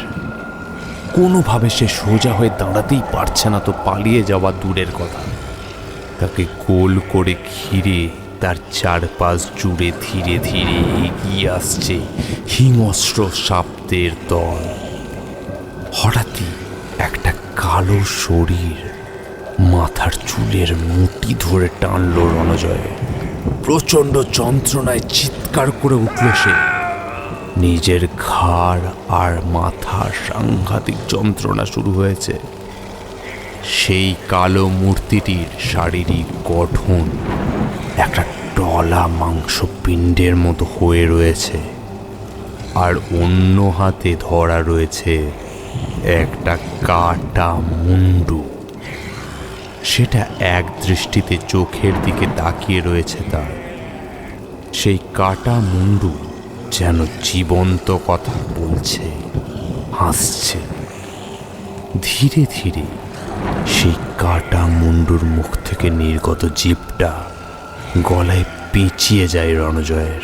কোনোভাবে সে সোজা হয়ে দাঁড়াতেই পারছে না, তো পালিয়ে যাওয়া দূরের কথা। তাকে গোল করে ঘিরে তার চারপাশ জুড়ে ধীরে ধীরে এগিয়ে আসছে হিংস্র সাপদের দল। হঠাৎই একটা কালো শরীর মাথার চুলের মুঠি ধরে টানল রণজয়। প্রচণ্ড যন্ত্রণায় চিৎকার করে উঠল সে। নিজের ঘাড় আর মাথার সাংঘাতিক যন্ত্রণা শুরু হয়েছে। সেই কালো মূর্তিটির শারীরিক গঠন একটা টলা মাংসপিণ্ডের মতো হয়ে রয়েছে, আর অন্য হাতে ধরা রয়েছে একটা কাটা মুন্ডু। সেটা এক দৃষ্টিতে চোখের দিকে তাকিয়ে রয়েছে তার। সেই কাটা মুন্ডু যেন জীবন্ত কথা বলছে, হাসছে। ধীরে ধীরে সেই কাটা মুন্ডুর মুখ থেকে নির্গত জিভটা গলায় পেঁচিয়ে যায় রণজয়ের।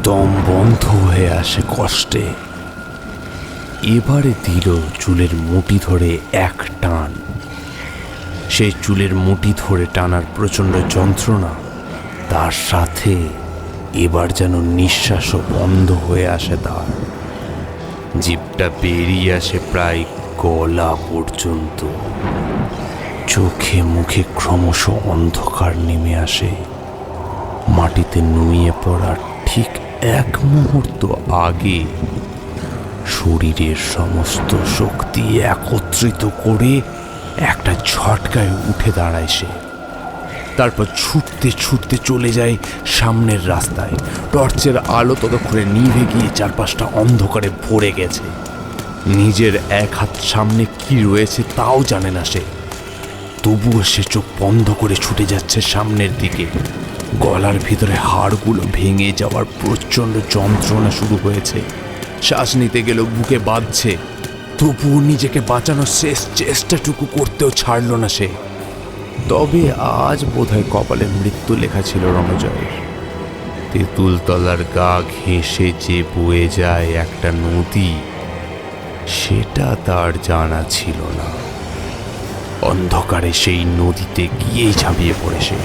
দম বন্ধ হয়ে আসে কষ্টে। এবারে দিল চুলের মুঠি ধরে এক টান। সেই চুলের মুঠি ধরে টানার প্রচণ্ড যন্ত্রণা, তার সাথে এবার যেন নিঃশ্বাসও বন্ধ হয়ে আসে তার। জিভটা বেরিয়ে আসে প্রায় গলা পর্যন্ত। চোখে মুখে ক্রমশ অন্ধকার নেমে আসে। মাটিতে নুয়ে পড়ার ঠিক এক মুহূর্ত আগে শরীরের সমস্ত শক্তি একত্রিত করে একটা ঝটকায় উঠে দাঁড়ায় সে। তারপর ছুটতে ছুটতে চলে যায় সামনের রাস্তায়। টর্চের আলো ততক্ষণে নিভে গিয়ে চারপাশটা অন্ধকারে ভরে গেছে। নিজের এক হাত সামনে কি রয়েছে তাও জানে না সে। তবুও সে চোখ বন্ধ করে ছুটে যাচ্ছে সামনের দিকে। গলার ভিতরে হাড়গুলো ভেঙে যাওয়ার প্রচণ্ড যন্ত্রণা শুরু হয়েছে। শ্বাস নিতে গেলেও বুকে বাঁধছে। তবুও নিজেকে বাঁচানোর শেষ চেষ্টাটুকু করতেও ছাড়ল না সে। তবে আজ বোধহয় কপালে মৃত্যু লেখা ছিল রণজয়ের। তেঁতুলতলার গা ঘেঁষে যে বয়ে যায় একটা নদী, সেটা তার জানা ছিল না। অন্ধকারে সেই নদীতে গিয়েই ঝাঁপিয়ে পড়ে সে।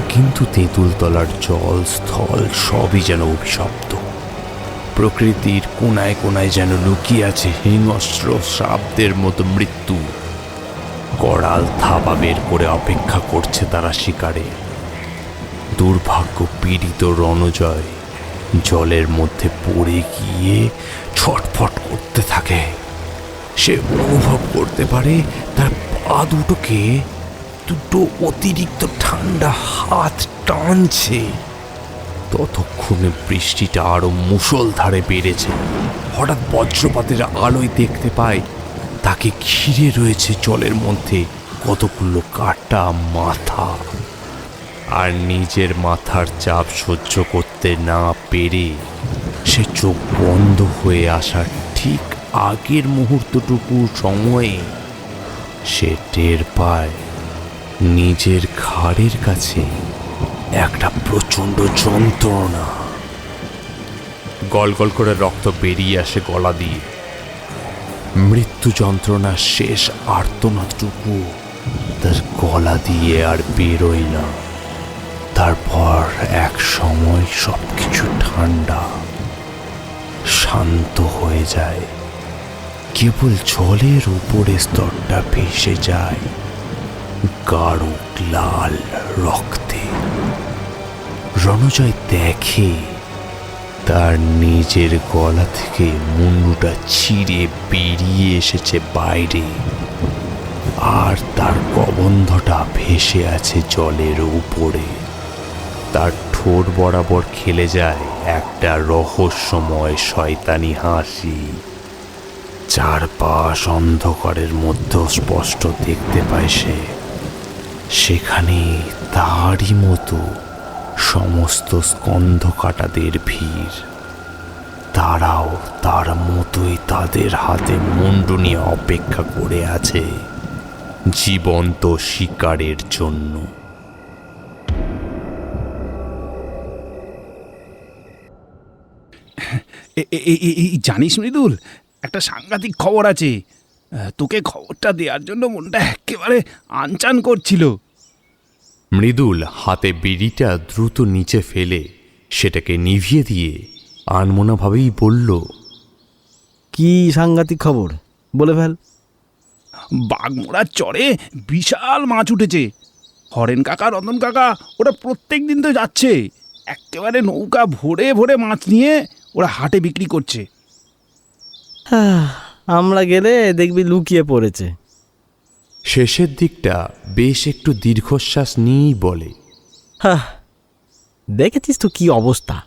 কিন্তু তেঁতুলতলার জল স্থল সবই যেন অভিশপ্ত। প্রকৃতির কোনায় কোনায় যেন লুকিয়ে আছে হিংস্র সাপদের মতো মৃত্যু। করাল থাবা বের করে অপেক্ষা করছে তারা শিকারে। দুর্ভাগ্য পীড়িত রণজয় জলের মধ্যে পড়ে গিয়ে ছটফট করতে থাকে। সে অনুভব করতে পারে তার পা দুটোকে দুটো অতিরিক্ত ঠান্ডা হাত টানছে। ততক্ষণে বৃষ্টিটা আরো মুষলধারে বেড়েছে। হঠাৎ বজ্রপাতের আলোয় দেখতে পায় তাকে ঘিরে রয়েছে জলের মধ্যে কতগুলো কাটা মাথা। আর নিজের মাথার চাপ সহ্য করতে না পেরে সে চোখ বন্ধ হয়ে আসার ঠিক আগের মুহূর্তটুকু সময়ে সে টের পায় নিজের ঘাড়ের কাছে একটা প্রচণ্ড যন্ত্রণা। গল গল করে রক্ত বেরিয়ে আসে গলা দিয়ে। মৃত্যু যন্ত্রণার শেষ আর্তনাদটুকু তার গলা দিয়ে আর বেরোয় না। তারপর এক সময় সবকিছু ঠান্ডা শান্ত হয়ে যায়। কেবল জলের উপরের স্তরটা ভেসে যায় গাঢ় লাল রক্তে। রণজয় দেখে তার নিজের গলা থেকে মুন্ডুটা ছিঁড়ে বেরিয়ে এসেছে বাইরে, আর তার কবন্ধটা ভেসে আছে জলের উপরে। তার ঠোঁট বরাবর খেলে যায় একটা রহস্যময় শয়তানি হাসি। চারপাশ অন্ধকারের মধ্যে স্পষ্ট দেখতে পায় সে। সেখানে তারই মতো সমস্ত স্কন্ধকাটাদের ভিড়। তারাও তার মতোই তাদের হাতে মুন্ডু নিয়ে অপেক্ষা করে আছে জীবন্ত শিকারের জন্য। জানিস মৃদুল, একটা সাংঘাতিক খবর আছে। তোকে খবরটা দেওয়ার জন্য মনটা একেবারে আনচান করছিল। মৃদুল হাতে বিড়িটা দ্রুত নিচে ফেলে সেটাকে নিভিয়ে দিয়ে আনমনাভাবেই বলল, কি সাংঘাতিক খবর, বলে ফেল। বাঘমোড়ার চরে বিশাল মাছ উঠেছে। হরেন কাকা, রতন কাকা ওরা প্রত্যেক দিন তো যাচ্ছে। একেবারে নৌকা ভরে ভরে মাছ নিয়ে ওরা হাটে বিক্রি করছে। আমরা গেলে দেখবি লুকিয়ে পড়েছে। শেষের দিকটা বেশ একটু দীর্ঘশ্বাস নিয়েই বলে, দেখেছিস তো কি অবস্থা,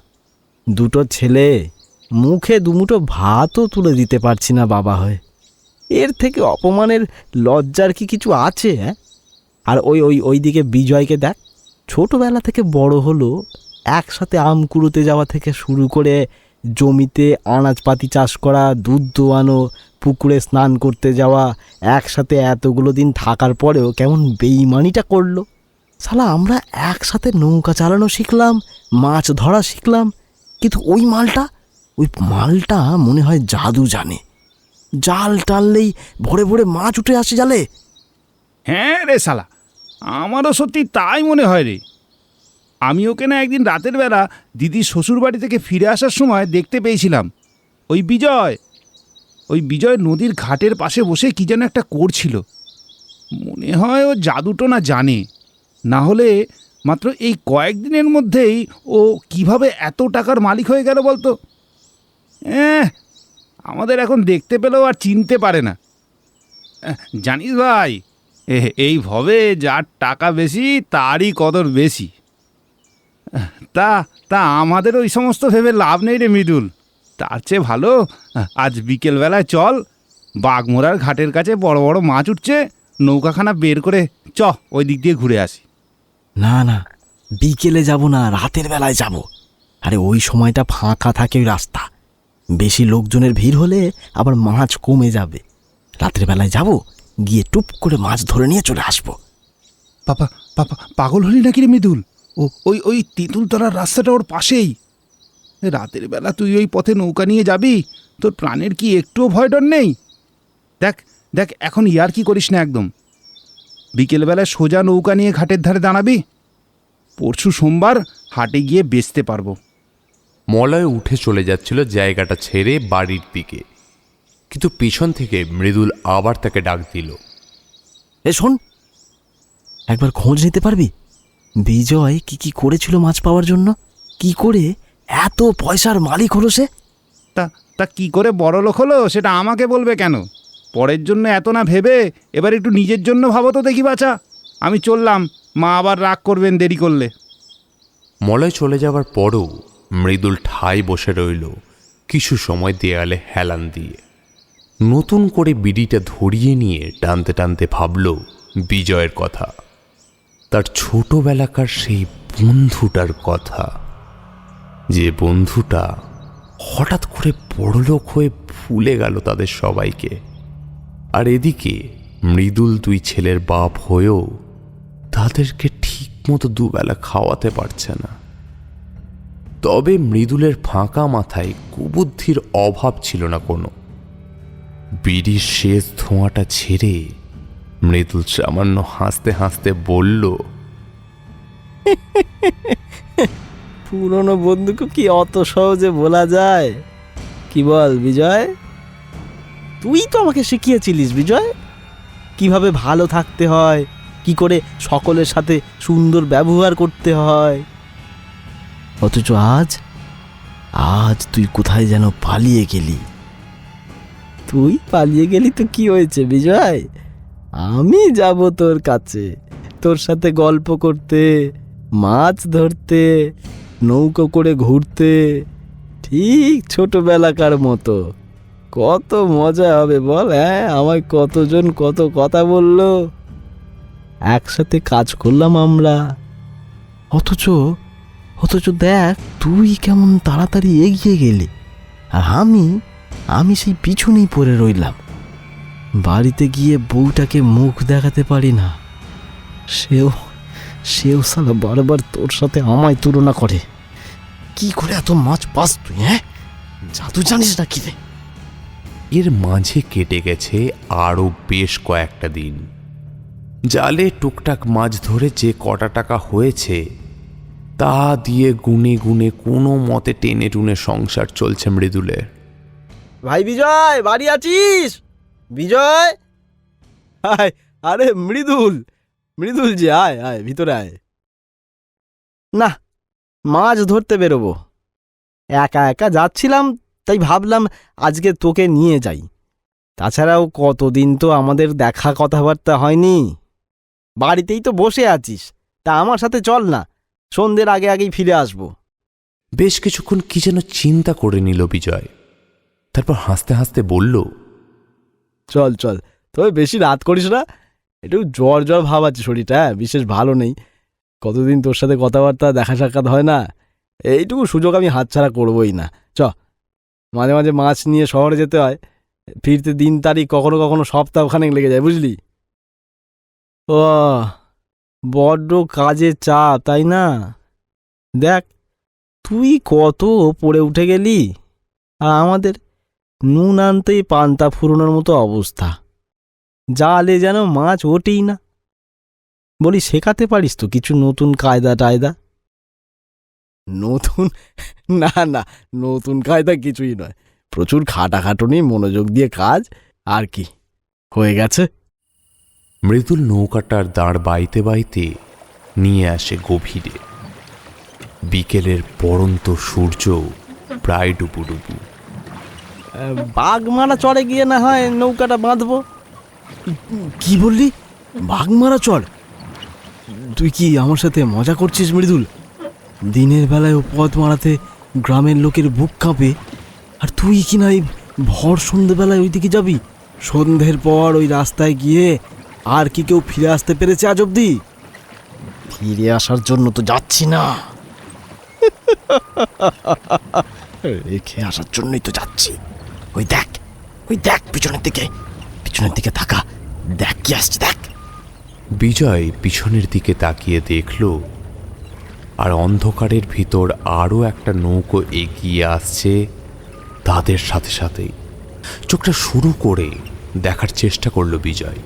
দুটো ছেলে মুখে দুমুঠো ভাতও তুলে দিতে পারছি না বাবা হয়ে। এর থেকে অপমানের লজ্জার কি কিছু আছে? হ্যাঁ, আর ওইদিকে বিজয়কে দেখ, ছোটবেলা থেকে বড় হলো, একসাথে আম কুড়োতে যাওয়া থেকে শুরু করে জমিতে আনাজপাতি চাষ করা, দুধ দোয়ানো, পুকুরে স্নান করতে যাওয়া, একসাথে এতগুলো দিন থাকার পরেও কেমন বেইমানিটা করলো। শালা আমরা একসাথে নৌকা চালানো শিখলাম, মাছ ধরা শিখলাম, কিন্তু ওই মালটা মনে হয় জাদু জানে। জাল টানলেই ভরে ভরে মাছ উঠে আসে জালে। হ্যাঁ রে শালা, আমারও সত্যি তাই মনে হয় রে। আমি ওকে না একদিন রাতের বেলা দিদির শ্বশুর বাড়ি থেকে ফিরে আসার সময় দেখতে পেয়েছিলাম। ওই বিজয় নদীর ঘাটের পাশে বসে কি যেন একটা করছিল। মনে হয় ও জাদুটো না জানে, না হলে মাত্র এই কয়েকদিনের মধ্যেই ও কিভাবে এত টাকার মালিক হয়ে গেল বলতো। আমাদের এখন দেখতে পেলেও আর চিনতে পারে না। জানিস ভাই, এই ভবে যার টাকা বেশি তারই কদর বেশি। তা আমাদের ওই সমস্ত ভেবে লাভ নেই রে মৃদুল। তার চেয়ে ভালো আজ বিকেলবেলায় চল, বাঘমোড়ার ঘাটের কাছে বড় বড় মাছ উঠছে, নৌকাখানা বের করে ওই দিক দিয়ে ঘুরে আসি। না, বিকেলে যাব না, রাতের বেলায় যাব। আরে ওই সময়টা ফাঁকা থাকে ওই রাস্তা, বেশি লোকজনের ভিড় হলে আবার মাছ কমে যাবে। রাতের বেলায় যাব, গিয়ে টুপ করে মাছ ধরে নিয়ে চলে আসবো। পাগল হলি নাকি রে মৃদুল? ওই তেঁতুলতলার রাস্তাটা ওর পাশেই। রাতের বেলা তুই ওই পথে নৌকা নিয়ে যাবি, তোর প্রাণের কি একটুও ভয় ডর নেই? দেখ এখন ইয়ার কি করিস না একদম। বিকেলবেলায় সোজা নৌকা নিয়ে ঘাটের ধারে দাঁড়াবি, পরশু সোমবার হাটে গিয়ে বেচতে পারবো। মলয় উঠে চলে যাচ্ছিল জায়গাটা ছেড়ে বাড়ির দিকে, কিন্তু পিছন থেকে মৃদুল আবার তাকে ডাক দিল, শোন, একবার খোঁজ নিতে পারবি বিজয় কি করেছিল মাছ পাওয়ার জন্য? কি করে এত পয়সার মালিক হলো সে? তা কি করে বড় লোক হলো সেটা আমাকে বলবে কেন? পরের জন্য এত না ভেবে এবার একটু নিজের জন্য ভাবো তো দেখি বাছা। আমি চললাম, মা আবার রাগ করবেন দেরি করলে। মলয় চলে যাওয়ার পরও মৃদুল ঠায় বসে রইল কিছু সময় দেয়ালে হেলান দিয়ে। নতুন করে বিড়িটা ধরিয়ে নিয়ে টানতে টানতে ভাবল বিজয়ের কথা, তার ছোটবেলাকার সেই বন্ধুটার কথা, যে বন্ধুটা হঠাৎ করে বড়লোক হয়ে ভুলে গেল তাদের সবাইকে। আর এদিকে মৃদুল দুই ছেলের বাপ হয়েও তাদেরকে ঠিক মতো দুবেলা খাওয়াতে পারছে না। তবে মৃদুলের ফাঁকা মাথায় কুবুদ্ধির অভাব ছিল না কোনো। বিড়ির শেষ ধোঁয়াটা ছেড়ে মৃদুল সামান্য হাসতে হাসতে বলল, পুরনো বন্ধুকে কি অত সহজে বলা যায়? কি বল বিজয়? তুই তো আমাকে শিখিয়েছিলিস বিজয়, কিভাবে ভালো থাকতে হয়, কি করে সকলের সাথে সুন্দর ব্যবহার করতে হয়। অথচ আজ আজ তুই কোথায় যেন পালিয়ে গেলি। তুই পালিয়ে গেলি তো কি হয়েছে বিজয়? আমি যাব তোর কাছে, তোর সাথে গল্প করতে, মাছ ধরতে, নৌকো করে ঘুরতে, ঠিক ছোটবেলাকার মতো। কত মজা হবে বল? হ্যাঁ, আমায় কতজন কত কথা বললো, একসাথে কাজ করলাম আমরা। অথচ অথচ দেখ তুই কেমন তাড়াতাড়ি এগিয়ে গেলি, আর আমি সেই পিছনেই পড়ে রইলাম। বাড়িতে গিয়ে বউটাকে মুখ দেখাতে পারি না। সেও সালা বারবার তোর সাথে আমায় তুলনা করে। কি করে এত মাছ পাস তুই? হ্যাঁ, জাদু জানিস না কি রে? এর মাঝে কেটে গেছে আরও বেশ কয়েকটা দিন। জালে টুকটাক মাছ ধরে যে কটা টাকা হয়েছে তা দিয়ে গুনে গুনে কোনো মতে টেনে টুনে সংসার চলছে মৃদুলের। ভাই বিজয়, বাড়ি আছিস? বিজয়, আয়। আরে মৃদুল, মৃদুল যে, আয় আয় ভিতরে আয়। না, মাছ ধরতে বেরোবো। একা একা যাচ্ছিলাম, তাই ভাবলাম আজকে তোকে নিয়ে যাই। তাছাড়াও কতদিন তো আমাদের দেখা কথাবার্তা হয়নি। বাড়িতেই তো বসে আছিস, তা আমার সাথে চল না, সন্ধ্যের আগে আগেই ফিরে আসবো। বেশ কিছুক্ষণ কি যেন চিন্তা করে নিল বিজয়, তারপর হাসতে হাসতে বলল, চল চল, তবে বেশি রাত করিস না, একটু জ্বর জ্বর ভাব আছে শরীরটা, বিশেষ ভালো নেই। কতদিন তোর সাথে কথাবার্তা দেখা সাক্ষাৎ হয় না, এইটুকু সুযোগ আমি হাতছাড়া করবোই না। মাঝে মাঝে মাছ নিয়ে শহরে যেতে হয়, ফিরতে দিন তারিখ কখনো কখনো সপ্তাহখানেক লেগে যায়, বুঝলি? ও, বড্ড কাজের চাপ, তাই না? দেখ, তুই কত ওপরে উঠে গেলি, আর আমাদের নুন আনতেই পান্তা ফুরোনোর মতো অবস্থা। জালে যেন মাছ ওঠেই না। বলি, শেখাতে পারিস তো কিছু নতুন কায়দা টায়দা? নতুন? না না, নতুন কায়দা কিছুই নয়, প্রচুর খাটাখাটুনি, মনোযোগ দিয়ে কাজ, আর কি, হয়ে গেছে। মৃদুল নৌকাটার দাঁড় বাইতে বাইতে নিয়ে আসে গভীরে। বিকেলের পড়ন্ত সূর্য প্রায় ডুবুডুবু। বাঘমারা চড়ে গিয়ে না হয় নৌকাটা বাঁধবো। কি বললি? বাঘমারা চড়? তুই কি আমার সাথে মজা করছিস মৃদুল? দিনের বেলায় ও পথ মারাতে গ্রামের লোকের বুক কাঁপে, আর তুই কি না এই ভর সন্ধ্যেবেলায় ওইদিকে যাবি? সন্ধ্যের পর ওই রাস্তায় গিয়ে আর কি কেউ ফিরে আসতে পেরেছে আজ অব্দি? ফিরে আসার জন্য তো যাচ্ছি না, রেখে আসার জন্যই তো যাচ্ছি। ওই দেখ, ওই দেখ, পিছনের দিকে তাকা, দেখ কি আসছে, দেখ। বিজয় পিছনের দিকে তাকিয়ে দেখল, আর অন্ধকারের ভিতর আরও একটা নৌকো এগিয়ে আসছে তাদের সাথে সাথেই। চোখটা শুরু করে দেখার চেষ্টা করল বিজয়।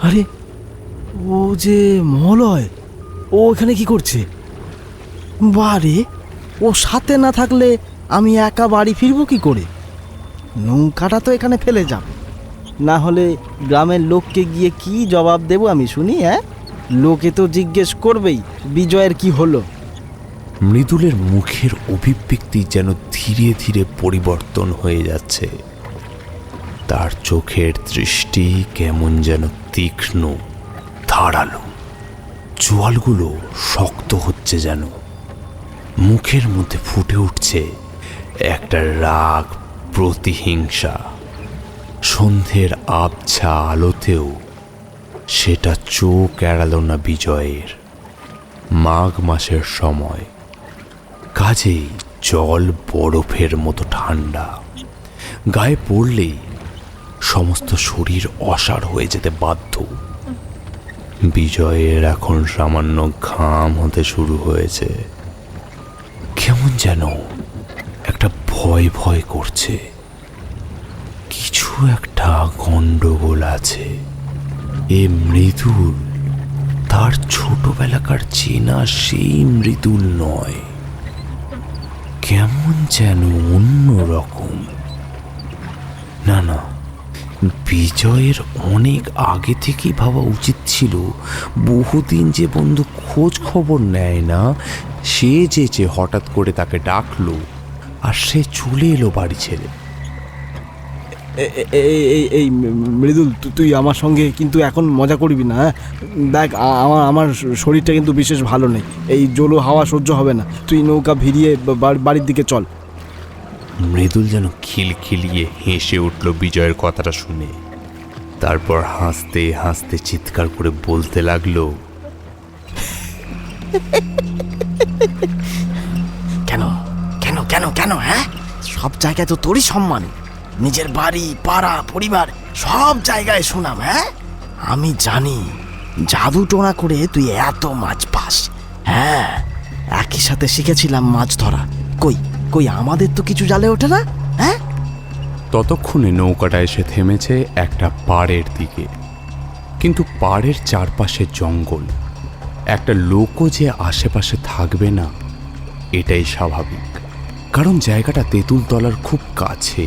আরে, ও যে মলয়, ও এখানে কি করছে? বারে, ও সাথে না থাকলে আমি একা বাড়ি ফিরবো কি করে? নৌকাটা তো এখানে ফেলে যাবে, না হলে গ্রামের লোককে গিয়ে কি জবাব দেব আমি শুনি? হ্যাঁ, লোকে তো জিজ্ঞেস করবেই বিজয়ের কি হলো। মৃদুলের মুখের অভিব্যক্তি যেন ধীরে ধীরে পরিবর্তন হয়ে যাচ্ছে। তার চোখের দৃষ্টি কেমন যেন তীক্ষ্ণ, ধারালো, চোয়ালগুলো শক্ত হচ্ছে যেন। মুখের মধ্যে ফুটে উঠছে একটা রাগ, প্রতিহিংসা। সন্ধ্যের আবছা আলোতেও সেটা চোখ এড়াল না বিজয়ের। মাঘ মাসের সময়, কাজেই জল বরফের মতো ঠান্ডা, গায়ে পড়লেই সমস্ত শরীর অসাড় হয়ে যেতে বাধ্য। বিজয়ের এখন সামান্য ঘাম হতে শুরু হয়েছে। কেমন যেন একটা ভয় ভয় করছে, কিছু একটা একটা গন্ডগোল আছে। এ মৃদুল তার ছোটবেলাকার চেনা সেই মৃদুল নয়, কেমন যেন অন্য রকম। না না, বিজয়ের অনেক আগে থেকেই ভাবা উচিত ছিল, বহুদিন যে বন্ধু খোঁজ খবর নেয় না, সে যে হঠাৎ করে তাকে ডাকলো আর সে চলে এলো বাড়ি ছেড়ে। এই মৃদুল, তুই আমার সঙ্গে কিন্তু এখন মজা করবি না, হ্যাঁ? দেখ, আমার শরীরটা কিন্তু বিশেষ ভালো নেই, এই জলো হাওয়া সহ্য হবে না। তুই নৌকা ভিড়িয়ে বাড়ির দিকে চল। মৃদুল যেন খিলখিলিয়ে হেসে উঠল বিজয়ের কথাটা শুনে। তারপর হাসতে হাসতে চিৎকার করে বলতে লাগলো, কেন কেন কেন কেন হ্যাঁ? সব জায়গায় তো তোরই সম্মান, নিজের বাড়ি, পাড়া, পরিবার, সব জায়গায় সুনাম। হ্যাঁ, আমি জানি জাদু টোনা করে তুই এত মাছ পাস। হ্যাঁ, একই সাথে শিখেছিলাম মাছ ধরা। কই কই আমাদের তো কিছু জালে ওঠে না। হ্যাঁ, ততক্ষণে নৌকাটা এসে থেমেছে একটা পাড়ের দিকে। কিন্তু পাড়ের চারপাশে জঙ্গল, একটা লোকও যে আশেপাশে থাকবে না এটাই স্বাভাবিক, কারণ জায়গাটা তেঁতুলতলার খুব কাছে।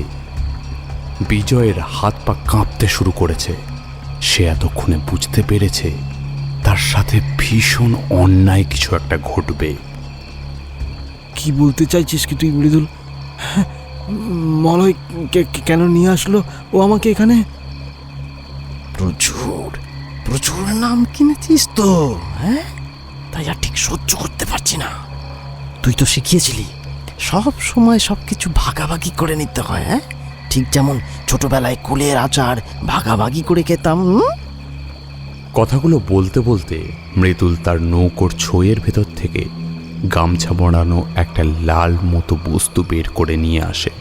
বিজয়ের হাত পা কাঁপতে শুরু করেছে। সে এতক্ষণে বুঝতে পেরেছে তার সাথে ভীষণ অন্যায় কিছু একটা ঘটবে। কি বলতে চাইছিস কি তুই মৃদুল? মলয় কেন নিয়ে আসলো ও আমাকে এখানে? প্রচুর প্রচুর নাম কিনেছিস তো, হ্যাঁ? তাই আর ঠিক সহ্য করতে পারছি না। তুই তো শিখিয়েছিলি সব সময় সব কিছু ভাগাভাগি করে নিতে হয়, হ্যাঁ? ঠিক যেমন ছোটবেলায় কুলের আচার ভাগাভাগি করে খেতাম। কথাগুলো বলতে বলতে মৃদুল তার নৌকোর ছোঁয়ের ভেতর থেকে গামছা বড়ানো একটা লাল মতো বস্তু বের করে নিয়ে আসে।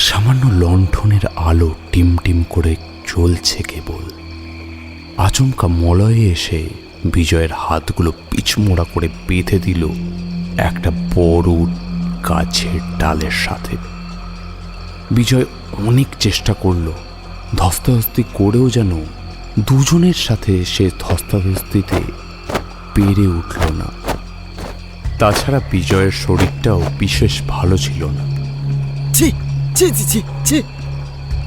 সামান্য লণ্ঠনের আলো টিম টিম করে জ্বলছে কেবল। আচমকা মলয়ে এসে বিজয়ের হাতগুলো পিছমোড়া করে বেঁধে দিল একটা বড় গাছের ডালের সাথে। বিজয় অনেক চেষ্টা করল, ধস্তাধস্তি করেও যেন দুজনের সাথে সে ধস্তাধস্তিতে পেরে উঠল না। তাছাড়া বিজয়ের শরীরটাও বিশেষ ভালো ছিল না। ছি ছি ছি ছি ছি,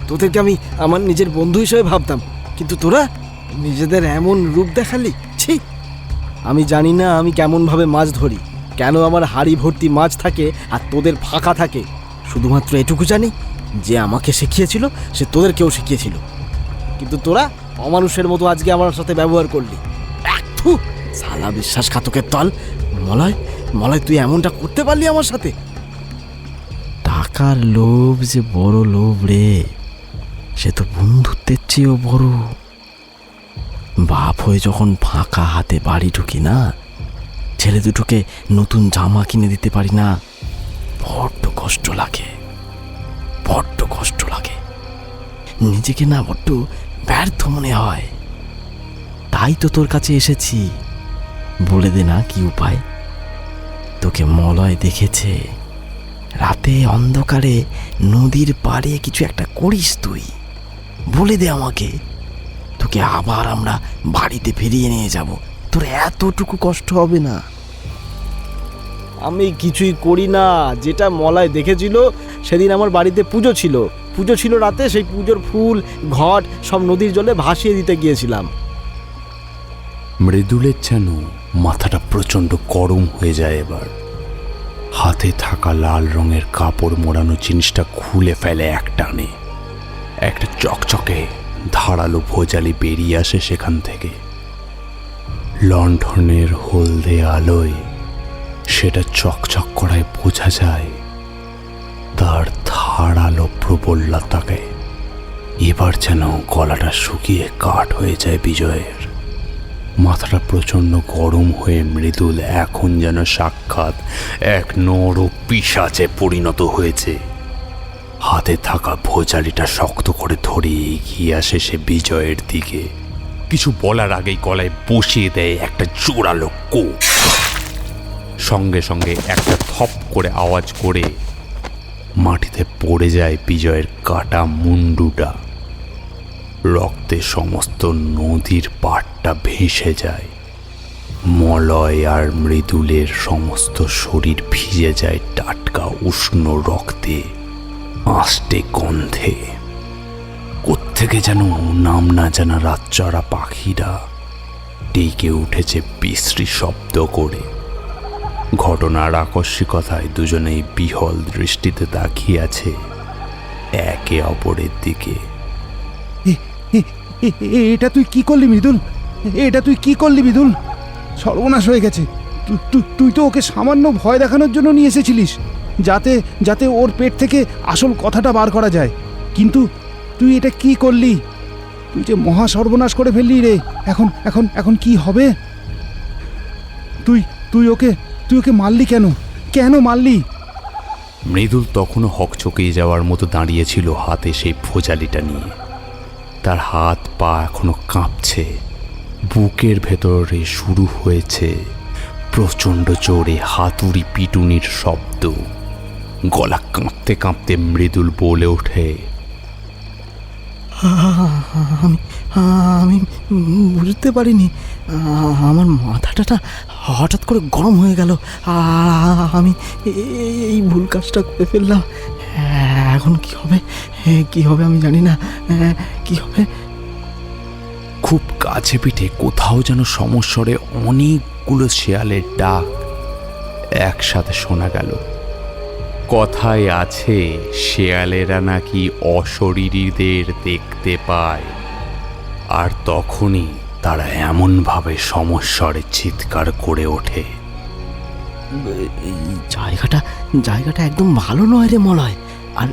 তোদেরকে আমি আমার নিজের বন্ধু হিসেবে ভাবতাম, কিন্তু তোরা নিজেদের এমন রূপ দেখালি। ছি, আমি জানি না আমি কেমনভাবে মাছ ধরি, কেন আমার হাড়ি ভর্তি মাছ থাকে আর তোদের ফাঁকা থাকে। শুধুমাত্র এটুকু জানি, যে আমাকে শিখিয়েছিল সে তোদেরকেও শিখিয়েছিল, কিন্তু তোরা অমানুষের মতো আজকে আমার সাথে ব্যবহার করলি। শালা বিশ্বাসঘাতকের দল! মলয় মলয়, তুই এমনটা করতে পারলি আমার সাথে? টাকার লোভ যে বড় লোভ রে, সে তো বন্ধুত্বের চেয়েও বড়। বাপ হয়ে যখন ফাঁকা হাতে বাড়ি ঢুকি না, ছেলে দুটোকে নতুন জামা কিনে দিতে পারি না, বড্ড কষ্ট লাগে, বড্ড কষ্ট লাগে। নিজেকে না বড্ড ব্যর্থ মনে হয়। তাই তো তোর কাছে এসেছি, বলে দে না কি উপায়। তোকে মলয় দেখেছে, রাতে অন্ধকারে নদীর পাড়ে কিছু একটা করিস তুই, বলে দে আমাকে। তোকে আবার আমরা বাড়িতে ফিরিয়ে নিয়ে যাব, তোর এতটুকু কষ্ট হবে না। আমি কিছুই করি না। যেটা মলয় দেখেছিল, সেদিন আমার বাড়িতে পুজো ছিল রাতে, সেই পুজোর ফুল ঘট সব নদীর জলে ভাসিয়ে দিতে গিয়েছিলাম। মৃদুলের যেন মাথাটা প্রচণ্ড গরম হয়ে যায়। এবার হাতে থাকা লাল রঙের কাপড় মোড়ানো জিনিসটা খুলে ফেলে একটানে। একটা চকচকে ধারালো ভোজালি বেরিয়ে আসে সেখান থেকে। লণ্ঠনের হলদে আলোয় সেটা চকচক করায় বোঝা যায় তার ধারালো প্রবলতাকে। এবার যেন গলাটা শুকিয়ে কাঠ হয়ে যায় বিজয়ের। মাথাটা প্রচণ্ড গরম হয়ে মৃদুল এখন যেন সাক্ষাৎ এক নর পিশাচে পরিণত হয়েছে। হাতে থাকা ভোজালিটা শক্ত করে ধরে এগিয়ে আসে সে বিজয়ের দিকে। কিছু বলার আগেই গলায় বসিয়ে দেয় একটা জোরালো কোপ। সঙ্গে সঙ্গে একটা থপ করে আওয়াজ করে মাটিতে পড়ে যায় বিজয়ের কাটা মুন্ডুটা। রক্তে সমস্ত নদীর পাড়টা ভেসে যায়। মলয় আর মৃদুলের সমস্ত শরীর ভিজে যায় টাটকা উষ্ণ রক্তে, আষ্টে গন্ধে। কোত্থেকে যেন নাম না জানা রাতচরা পাখিরা ডেকে উঠেছে বিশ্রী শব্দ করে। ঘটনার আকস্মিকতায় দুজনেই বিহল দৃষ্টিতে তাকিয়ে আছে একে অপরের দিকে। এটা তুই কি করলি মৃদুল? এটা তুই কি করলি মৃদুল? সর্বনাশ হয়ে গেছে। তুই তো ওকে সামান্য ভয় দেখানোর জন্য নিয়ে এসেছিলিস, যাতে যাতে ওর পেট থেকে আসল কথাটা বার করা যায়। কিন্তু তুই এটা কি করলি? তুই যে মহা সর্বনাশ করে ফেললি রে। এখন এখন এখন কি হবে? তুই ওকে মারলি কেন? কেন মারলি? মৃদুল তখনও হকচকিয়ে যাওয়ার মতো দাঁড়িয়েছিল হাতে সেই ভোজালিটা নিয়ে। তার হাত পা এখনো কাঁপছে, বুকের ভেতরে শুরু হয়েছে প্রচণ্ড জোরে হাতুড়ি পিটুনির শব্দ। গলা কাঁপতে কাঁপতে মৃদুল বলে ওঠে, আমি বুঝতে পারিনি, আমার মাথাটা হঠাৎ করে গরম হয়ে গেল, আমি এই ভুল কাজটা করে ফেললাম। এখন কি হবে আমি জানি না। কি হবে? খুব কাছে পিঠে কোথাও যেন সমস্বরে অনেকগুলো শেয়ালের ডাক একসাথে শোনা গেল। কথায় আছে শেয়ালেরা নাকি অশরীরীদের দেখতে পায়, আর তখনই তারা এমনভাবে সমস্বরে চিৎকার করে ওঠে। জায়গাটা একদম ভালো নয় রে মলয়। আর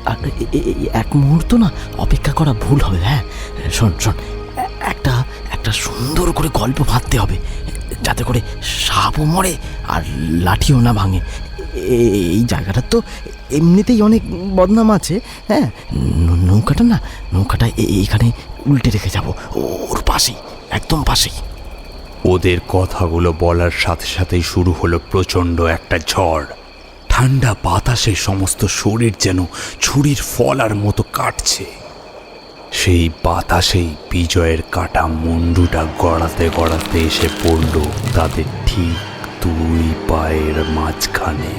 এক মুহূর্ত না অপেক্ষা করা ভুল হবে। হ্যাঁ শোন, একটা সুন্দর করে গল্প ভাবতে হবে, যাতে করে সাপও মরে আর লাঠিও না ভাঙে। এই জায়গাটা তো এমনিতেই অনেক বদনাম আছে। হ্যাঁ, নৌকাটা এইখানে উল্টে রেখে যাব, ওর পাশেই, একদম পাশেই। ওদের কথাগুলো বলার সাথে সাথেই শুরু হলো প্রচণ্ড একটা ঝড়। ঠান্ডা বাতাসে সমস্ত শরীর যেন ছুরির ফলার মতো কাটছে। সেই বাতাসেই বিজয়ের কাটা মুন্ডুটা গড়াতে গড়াতে এসে পড়ল তাদের ঠিক দুই পায়ের মাঝখানে।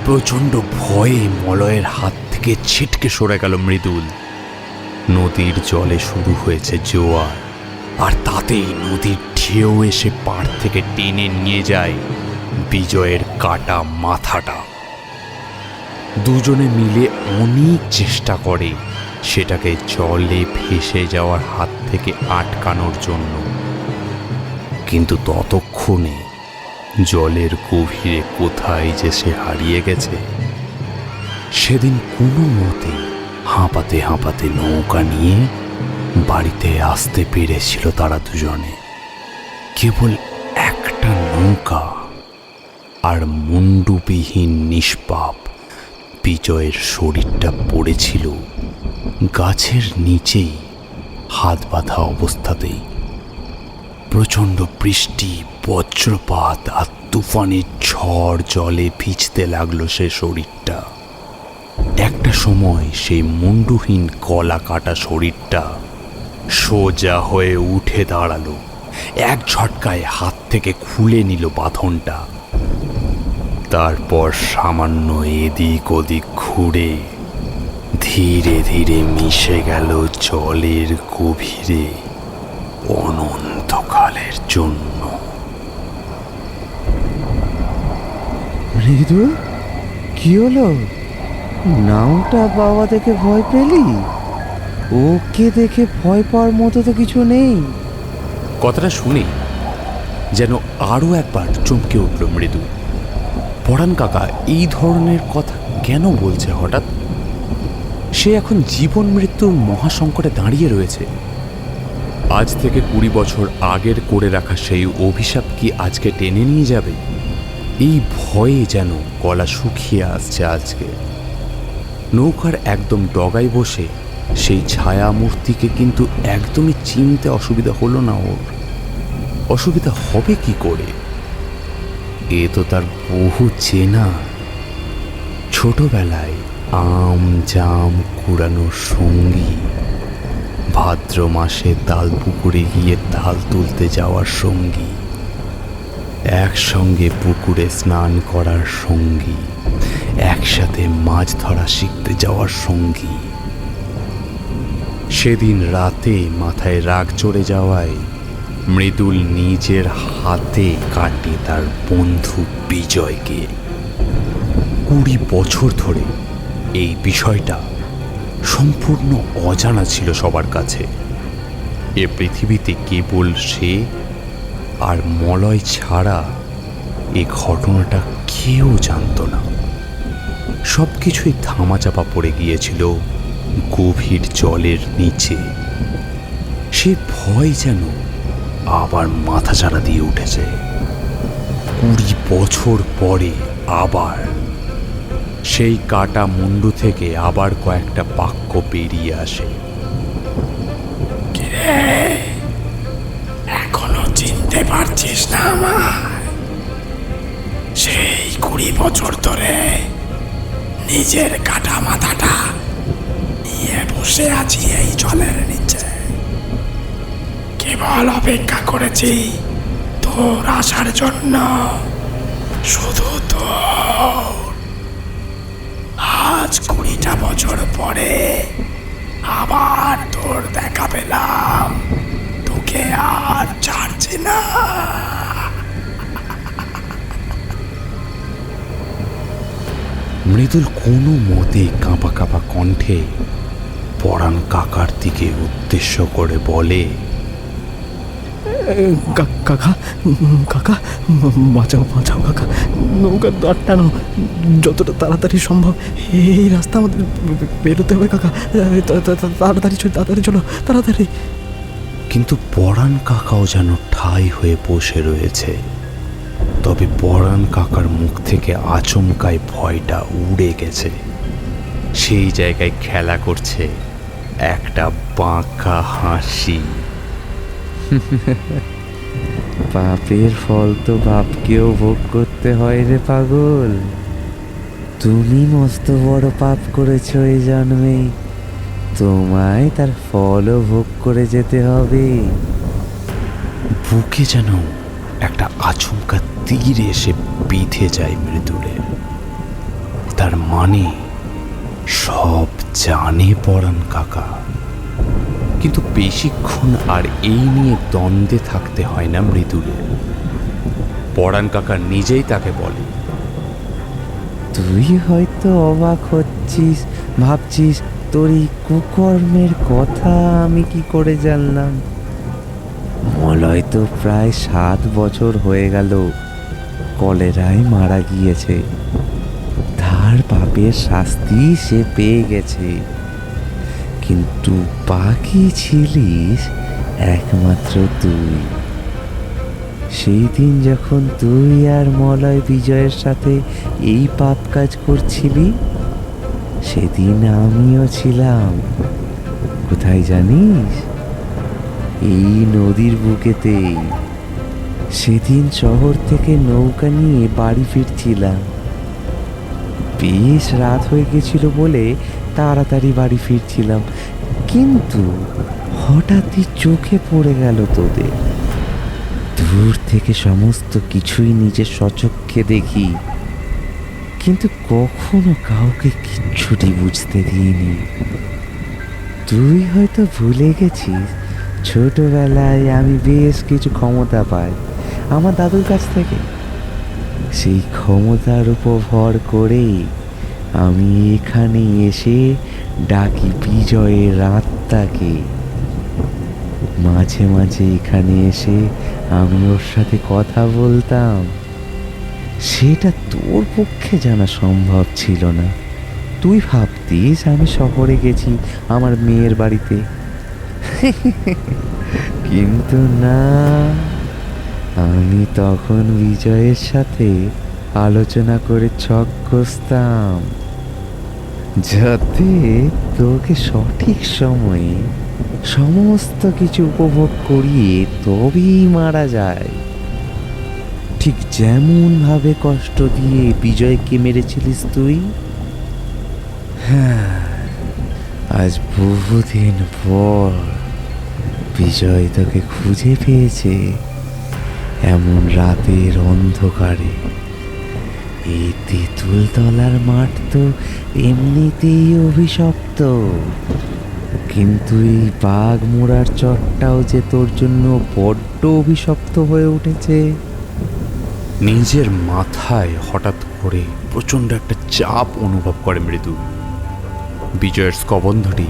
প্রচণ্ড ভয়ে মলয়ের হাত থেকে ছিটকে সরে গেল মৃদুল। নদীর জলে শুরু হয়েছে জোয়ার, আর তাতেই নদীর ঢেউ এসে পাড় থেকে টেনে নিয়ে যায় বিজয়ের কাটা মাথাটা। দুজনে মিলে অনেক চেষ্টা করে সেটাকে জলে ভেসে যাওয়ার হাত থেকে আটকানোর জন্য, কিন্তু ততক্ষণে জলের গভীরে কোথায় যে সে হারিয়ে গেছে। সেদিন কোনো মতে হাঁপাতে হাঁপাতে নৌকা নিয়ে বাড়িতে আসতে পেরেছিল তারা দুজনে। কেবল একটা নৌকা আর মুন্ডুবিহীন নিষ্পাপ বিজয়ের শরীরটা পড়েছিল গাছের নিচেই, হাত বাঁধা অবস্থাতেই। প্রচণ্ড বৃষ্টি, বজ্রপাত আর তুফানের ঝড় জলে ভিজতে লাগলো সে শরীরটা। একটা সময় সেই মুন্ডুহীন গলা কাটা শরীরটা সোজা হয়ে উঠে দাঁড়ালো। এক ঝটকায় হাত থেকে খুলে নিল বাঁধনটা। তারপর সামান্য এদিক ওদিক ঘুরে ধীরে ধীরে মিশে গেল জলের গভীরে অনন্তকালের জন্য। মৃদু, কি হলো? নামটা বাবা দেখে ভয় পেলি? ওকে দেখে ভয় পাওয়ার মতো তো কিছু নেই। কথাটা শুনে যেন আরও একবার চমকে উঠল মৃদু। পরাণ কাকা এই ধরনের কথা কেন বলছে হঠাৎ? সে এখন জীবন মৃত্যুর মহাসংকটে দাঁড়িয়ে রয়েছে। আজ থেকে 20 বছর আগের করে রাখা সেই অভিশাপ কি আজকে টেনে নিয়ে যাবে? এই ভয়ে যেন গলা শুকিয়ে আসছে আজকে। নৌকার একদম ডগায় বসে সেই ছায়া মূর্তিকে কিন্তু একদমই চিনতে অসুবিধা হলো না ওর। অসুবিধা হবে কি করে? এ তো তার বহু চেনা। ছোটবেলায় আম জাম কুড়ানোর সঙ্গী, ভাদ্র মাসে তাল পুকুরে গিয়ে তাল তুলতে যাওয়ার সঙ্গী, একসঙ্গে পুকুরে স্নান করার সঙ্গী, একসাথে মাছ ধরা শিখতে যাওয়ার সঙ্গী। সেদিন রাতে মাথায় রাগ চড়ে যাওয়ায় মৃদুল নিজের হাতে কাটে তার বন্ধু বিজয়কে। 20 বছর ধরে এই বিষয়টা সম্পূর্ণ অজানা ছিল সবার কাছে। এ পৃথিবীতে কেবল সে আর মলয় ছাড়া এ ঘটনাটা কেউ জানত না। সব কিছুই ধামাচাপা পড়ে গিয়েছিল গভীর জলের নিচে। সে ভয় যেন আবার মাথাচাড়া দিয়ে উঠেছে। 20 বছর পরে আবার সেই কাটা মুন্ডু থেকে আবার কয়েকটা বাক্য বেরিয়ে আসে। এখনো চিনতে পারছিস না আমার? সেই 20 বছর ধরে নিজের কাটা মাথাটা নিয়ে বসে আছি এই জলের নিচে। কেবল অপেক্ষা করেছি তোর আসার জন্য, শুধু তোর। আজ 20টা বছর পরে আবার তোর দেখা পেলাম, তোকে আর ছাড়ছি না। মৃদুল কোনো মতে কাঁপা কাঁপা কণ্ঠে পরাণ কাকার দিকে উদ্দেশ্য করে বলে, কাকা কাকা, বাঁচাও বাঁচাও কাকা, নৌকার দর টানো, যতটা তাড়াতাড়ি সম্ভব এই রাস্তা আমাদের বেরোতে হবে কাকা। তাড়াতাড়ি চলো তাড়াতাড়ি। কিন্তু পরাণ কাকাও যেন ঠাই হয়ে বসে রয়েছে। তবে পরাণ কাকার মুখ থেকে আচমকায় ভয়টা উড়ে গেছে। সেই জায়গায় খেলা করছে একটা বাঁকা হাসি। পাপের ফল তো বাপকেও ভোগ করতে হয় রে পাগল। তুমি মস্ত বড় পাপ করেছ এই জন্মে, তোমায় তার ফলও ভোগ করে যেতে হবে। বুকে যেন একটা আচমকা তীর এসে বিঁধে যায় মৃদুলের। তার মানে সব জানে পরাণ কাকা, কিন্তু বেশিক্ষণ আর এই নিয়ে দ্বন্দ্বে থাকতে হয় না মৃদুলের। পরাণ কাকা নিজেই তাকে বলে, তুই হয়তো অবাক হচ্ছিস, ভাবছিস তোর এই কুকর্মের কথা আমি কি করে জানলাম। মলয় তো প্রায় 7 বছর হয়ে গেল কলেরায় মারা গিয়েছে। তার পাপের শাস্তি সে পেয়ে গেছে, কিন্তু বাকি ছিলিস একমাত্র তুই। সেই দিন যখন তুই আর মলয় বিজয়ের সাথে এই পাপ কাজ করছিলি, সেদিন আমিও ছিলাম। কোথায় জানিস? এই নদীর বুকেতেই। সেদিন শহর থেকে নৌকা নিয়ে বাড়ি ফিরছিলাম। বেশ রাত হয়ে গেছিল বলে তাড়াতাড়ি বাড়ি ফিরছিলাম, কিন্তু হঠাৎই চোখে পড়ে গেল তোদের। দূর থেকে সমস্ত কিছুই নিজের স্বচক্ষে দেখি, কিন্তু কখনো কাউকে কিচ্ছুটি বুঝতে দিইনি। তুই হয়তো ভুলে গেছিস, ছোটবেলায় আমি বেশ কিছু ক্ষমতা পাই আমার দাদুর কাছ থেকে। সেই ক্ষমতার উপর ভর করেই আমি এখানে এসে ডাকি বিজয়ের আত্মাকে। মাঝে মাঝে এখানে এসে আমি ওর সাথে কথা বলতাম। সেটা তোর পক্ষে জানা সম্ভব ছিল না। তুই ভাবতিস আমি শহরে গেছি আমার মেয়ের বাড়িতে, কিন্তু না, আমি তখন বিজয়ের সাথে আলোচনা করে ছক কষতাম যাতে তোকে সঠিক সময়ে সমস্ত কিছু উপভোগ করিয়ে তবেই মারা যায়। ঠিক যেমন ভাবে কষ্ট দিয়ে বিজয়কে মেরেছিলিস তুই। হ্যাঁ, আজ বহুদিন পর বিজয় তোকে খুঁজে পেয়েছে এমন রাতের অন্ধকারে। এই তেঁতুলতলার মাঠ তো এমনিতেই অভিশপ্ত, কিন্তু এই বাঘ মোড়ার চটটাও যে তোর জন্য বড্ড অভিশপ্ত হয়ে উঠেছে। নিজের মাথায় হঠাৎ করে প্রচণ্ড একটা চাপ অনুভব করে মৃদু। বিজয়ের স্কবন্ধটি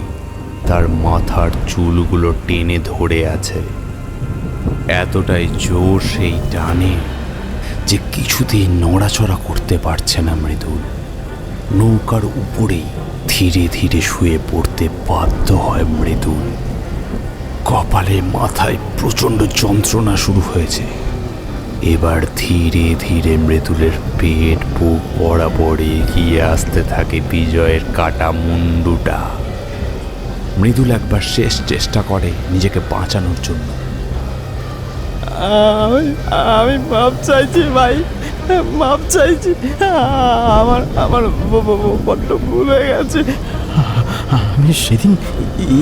তার মাথার চুলগুলো টেনে ধরে আছে। এতটাই জোর সেই টানে যে কিছুতেই নড়াচড়া করতে পারছে না মৃদুল। নৌকার উপরেই ধীরে ধীরে শুয়ে পড়তে বাধ্য হয় মৃদুল। কপালে মাথায় প্রচণ্ড যন্ত্রণা শুরু হয়েছে। এবার ধীরে ধীরে মৃদুলের পেট বুক বরাবর এগিয়ে আসতে থাকে বিজয়ের কাটা মুন্ডুটা। মৃদুল একবার শেষ চেষ্টা করে নিজেকে বাঁচানোর জন্য। আমি মাপ চাইছি ভাই, মাপ চাইছি। আমার আমার বড্ড ভুল হয়ে গেছে। আমি সেদিন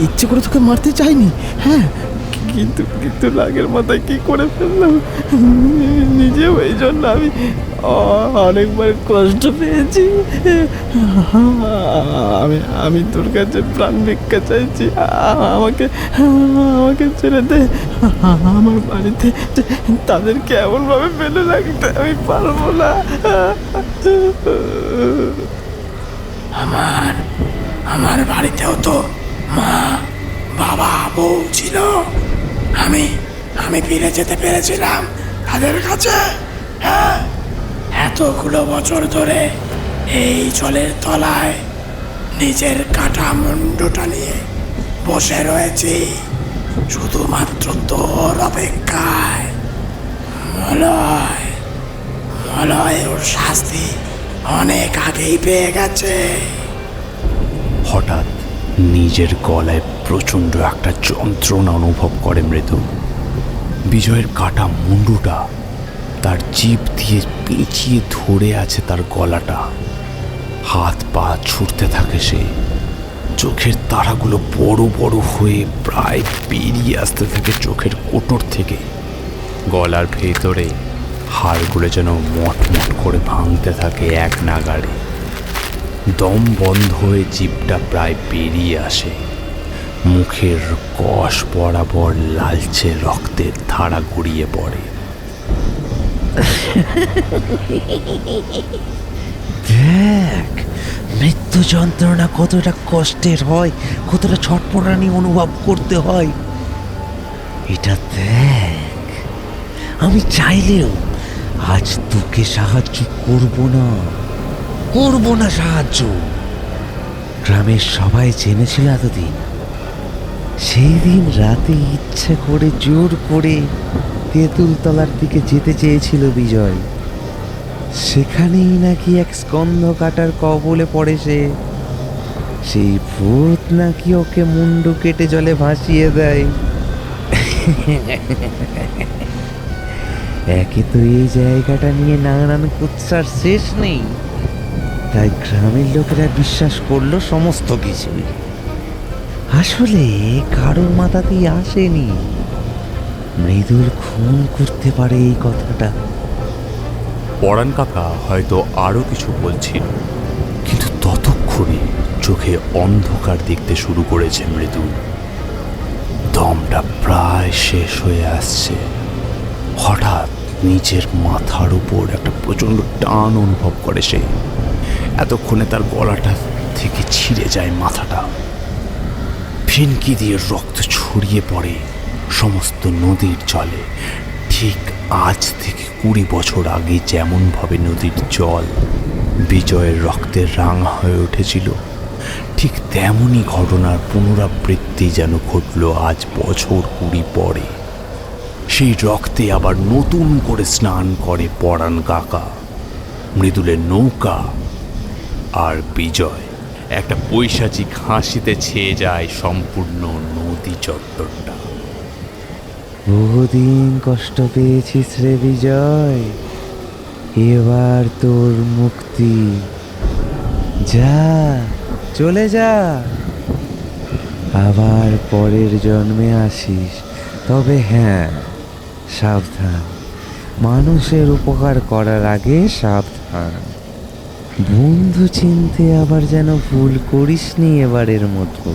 ইচ্ছে করে তোকে মারতে চাইনি, হ্যাঁ, কিন্তু কিন্তু রাগের মাথায় কি করে ফেললাম নিজেও। এই জন্য আমি অনেকবার কষ্ট পেয়েছি। আমি আমি তোর কাছে প্রাণ ভিক্ষা চাইছি। আমাকে আমাকে ছেড়ে দে। আমার বাড়িতে তাদেরকে এমনভাবে ফেলে রাখতে আমি পারবো না। আমার বাড়িতেও তো মা, বাবা, বউ ছিল। আমি ফিরে যেতে পেরেছিলাম তাদের কাছে। হ্যাঁ, এতগুলো বছর ধরে এই জলের তলায় নিজের কাটা মুন্ডুটা নিয়ে বসে রয়েছি শুধুমাত্র তোর অপেক্ষায়। মলয় ওর শাস্তি অনেক আগেই পেয়ে গেছে। হঠাৎ নিজের গলায় প্রচণ্ড একটা যন্ত্রণা অনুভব করে মৃদু। বিজয়ের কাটা মুন্ডুটা তার জিভ দিয়ে পেঁচিয়ে ধরে আছে তার গলাটা। হাত পা ছুটতে থাকে সে। চোখের তারাগুলো বড় বড় হয়ে প্রায় বেরিয়ে আসতে থাকে চোখের কোটর থেকে। গলার ভেতরে হাড়গুলো যেন মটমট করে ভাঙতে থাকে এক নাগাড়ে। দম বন্ধ হয়ে জিভটা প্রায় বেরিয়ে আসে। মুখের কষ বরাবর লালচে রক্তের ধারা গড়িয়ে পড়ে। দেখ মৃত্যু যন্ত্রণা কতটা কষ্টের হয়, কতটা ছটফটানি অনুভব করতে হয়। এটা দেখ, আমি চাইলেও আজ তোকে সাহায্য করব না সাহায্য। গ্রামের সবাই জেনেছিল এতদিন। সেই দিন রাতে ইচ্ছে করে জোর করে তেঁতুলতলার দিকে যেতে চেয়েছিল বিজয়। সেখানেই নাকি এক স্কন্ধ কাটার কবলে পড়ে সে। সেই ভূত নাকি ওকে মুন্ডু কেটে জলে ভাসিয়ে দেয়। একে তো এই জায়গাটা নিয়ে নানান কুৎসার শেষ নেই, তাই গ্রামের লোকেরা বিশ্বাস করলো সমস্ত কিছুই। আসলে কারোর মাথাতেই আসেনি মৃদুল খুন করতে পারে এই কথাটা। পরাণ কাকা হয়তো আরও কিছু বলছিল, কিন্তু ততক্ষণে চোখে অন্ধকার দেখতে শুরু করেছে মৃদুল। দমটা প্রায় শেষ হয়ে আসছে। হঠাৎ নিজের মাথার উপর একটা প্রচণ্ড টান অনুভব করে সে। এতক্ষণে তার গলাটা থেকে ছিঁড়ে যায় মাথাটা। ফিনকি দিয়ে রক্ত ছড়িয়ে পড়ে সমস্ত নদীর জলে। ঠিক আজ থেকে 20 বছর আগে যেমনভাবে নদীর জল বিজয়ের রক্তের রাঙা হয়ে উঠেছিল, ঠিক তেমনই ঘটনার পুনরাবৃত্তি যেন ঘটল আজ বছর 20 পরে। সেই রক্তে আবার নতুন করে স্নান করে পরাণ কাকা। মৃদুলের নৌকা আর বিজয় একটা পৈশাচিক হাসিতে ছেয়ে যায় সম্পূর্ণ নদী চত্বরটা। বহুদিন কষ্ট পেয়েছিস রে বিজয়, এবার তোর মুক্তি। যা, চলে যা, আবার পরের জন্মে আসিস তবে হ্যাঁ, সাবধান, মানুষের উপকার করার আগে সাবধান। বন্ধু চিনতে আবার যেন ভুল করিসনি এবারের মতো।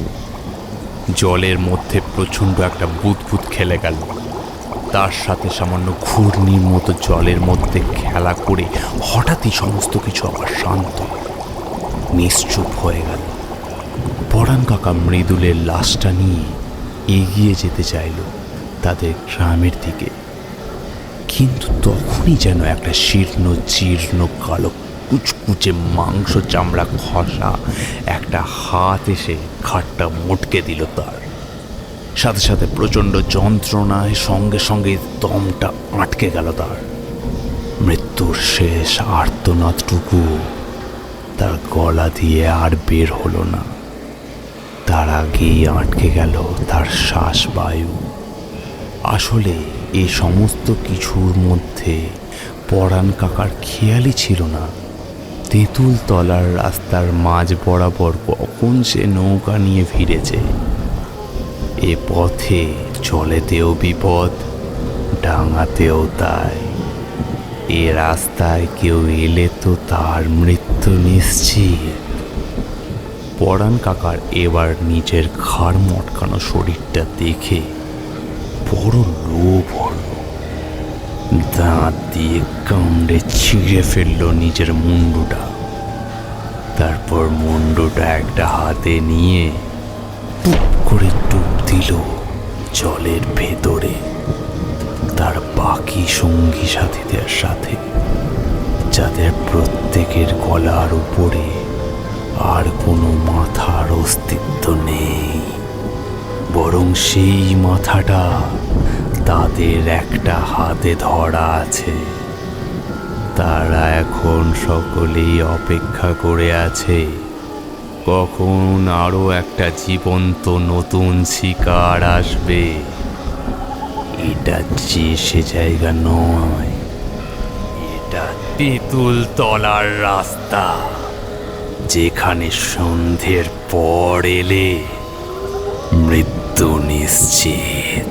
জলের মধ্যে প্রচণ্ড একটা বুদবুদ খেলে গেল। তার সাথে সামান্য ঘূর্ণির মতো জলের মধ্যে খেলা করে হঠাৎই সমস্ত কিছু আবার শান্ত, নিশ্চুপ হয়ে গেল। পরাণ কাকা মৃদুলের লাশটা নিয়ে এগিয়ে যেতে চাইল তাদের গ্রামের দিকে, কিন্তু তখনই যেন একটা শীর্ণ জীর্ণ কালো কুচকুচে মাংস চামড়া খসা একটা হাত এসে ঘাটটা মোটকে দিল তার। সাথে সাথে প্রচণ্ড যন্ত্রণায় সঙ্গে সঙ্গে দমটা আটকে গেল তার। মৃত্যুর শেষ আর্তনাদটুকু তার গলা দিয়ে আর বের হলো না। তার আগেই আটকে গেল তার শ্বাসবায়ু। আসলে এই সমস্ত কিছুর মধ্যে পরাণ কাকার খেয়ালই ছিল না তেঁতুল তলার রাস্তার মাঝ বরাবর কখন সে নৌকা নিয়ে ফিরেছে। এ পথে জলেতেও বিপদ, ডাঙাতেও তাই। এ রাস্তায় কেউ এলে তো তার মৃত্যু নিশ্চিত। পরাণ কাকার এবার নিজের ঘাড় মটকানো শরীরটা দেখে বড় লোভ হল। দাঁত দিয়ে কামড়ে ছিঁড়ে ফেলল নিজের মুন্ডুটা। তারপর মুন্ডুটা একটা হাতে নিয়ে টুপ করে ডুব দিল জলের ভেতরে তার বাকি সঙ্গী সাথীদের সাথে, যাদের প্রত্যেকের গলার উপরে আর কোনো মাথার অস্তিত্ব নেই, বরং সেই মাথাটা তাদের একটা হাতে ধরা আছে। তারা এখন সকলেই অপেক্ষা করে আছে কখন আরো একটা জীবন্ত নতুন শিকার আসবে। এটা যে সে জায়গা নয়, এটা তেঁতুল তলার রাস্তা, যেখানে সন্ধ্যের পর এলে মৃত্যু নিশ্চিত।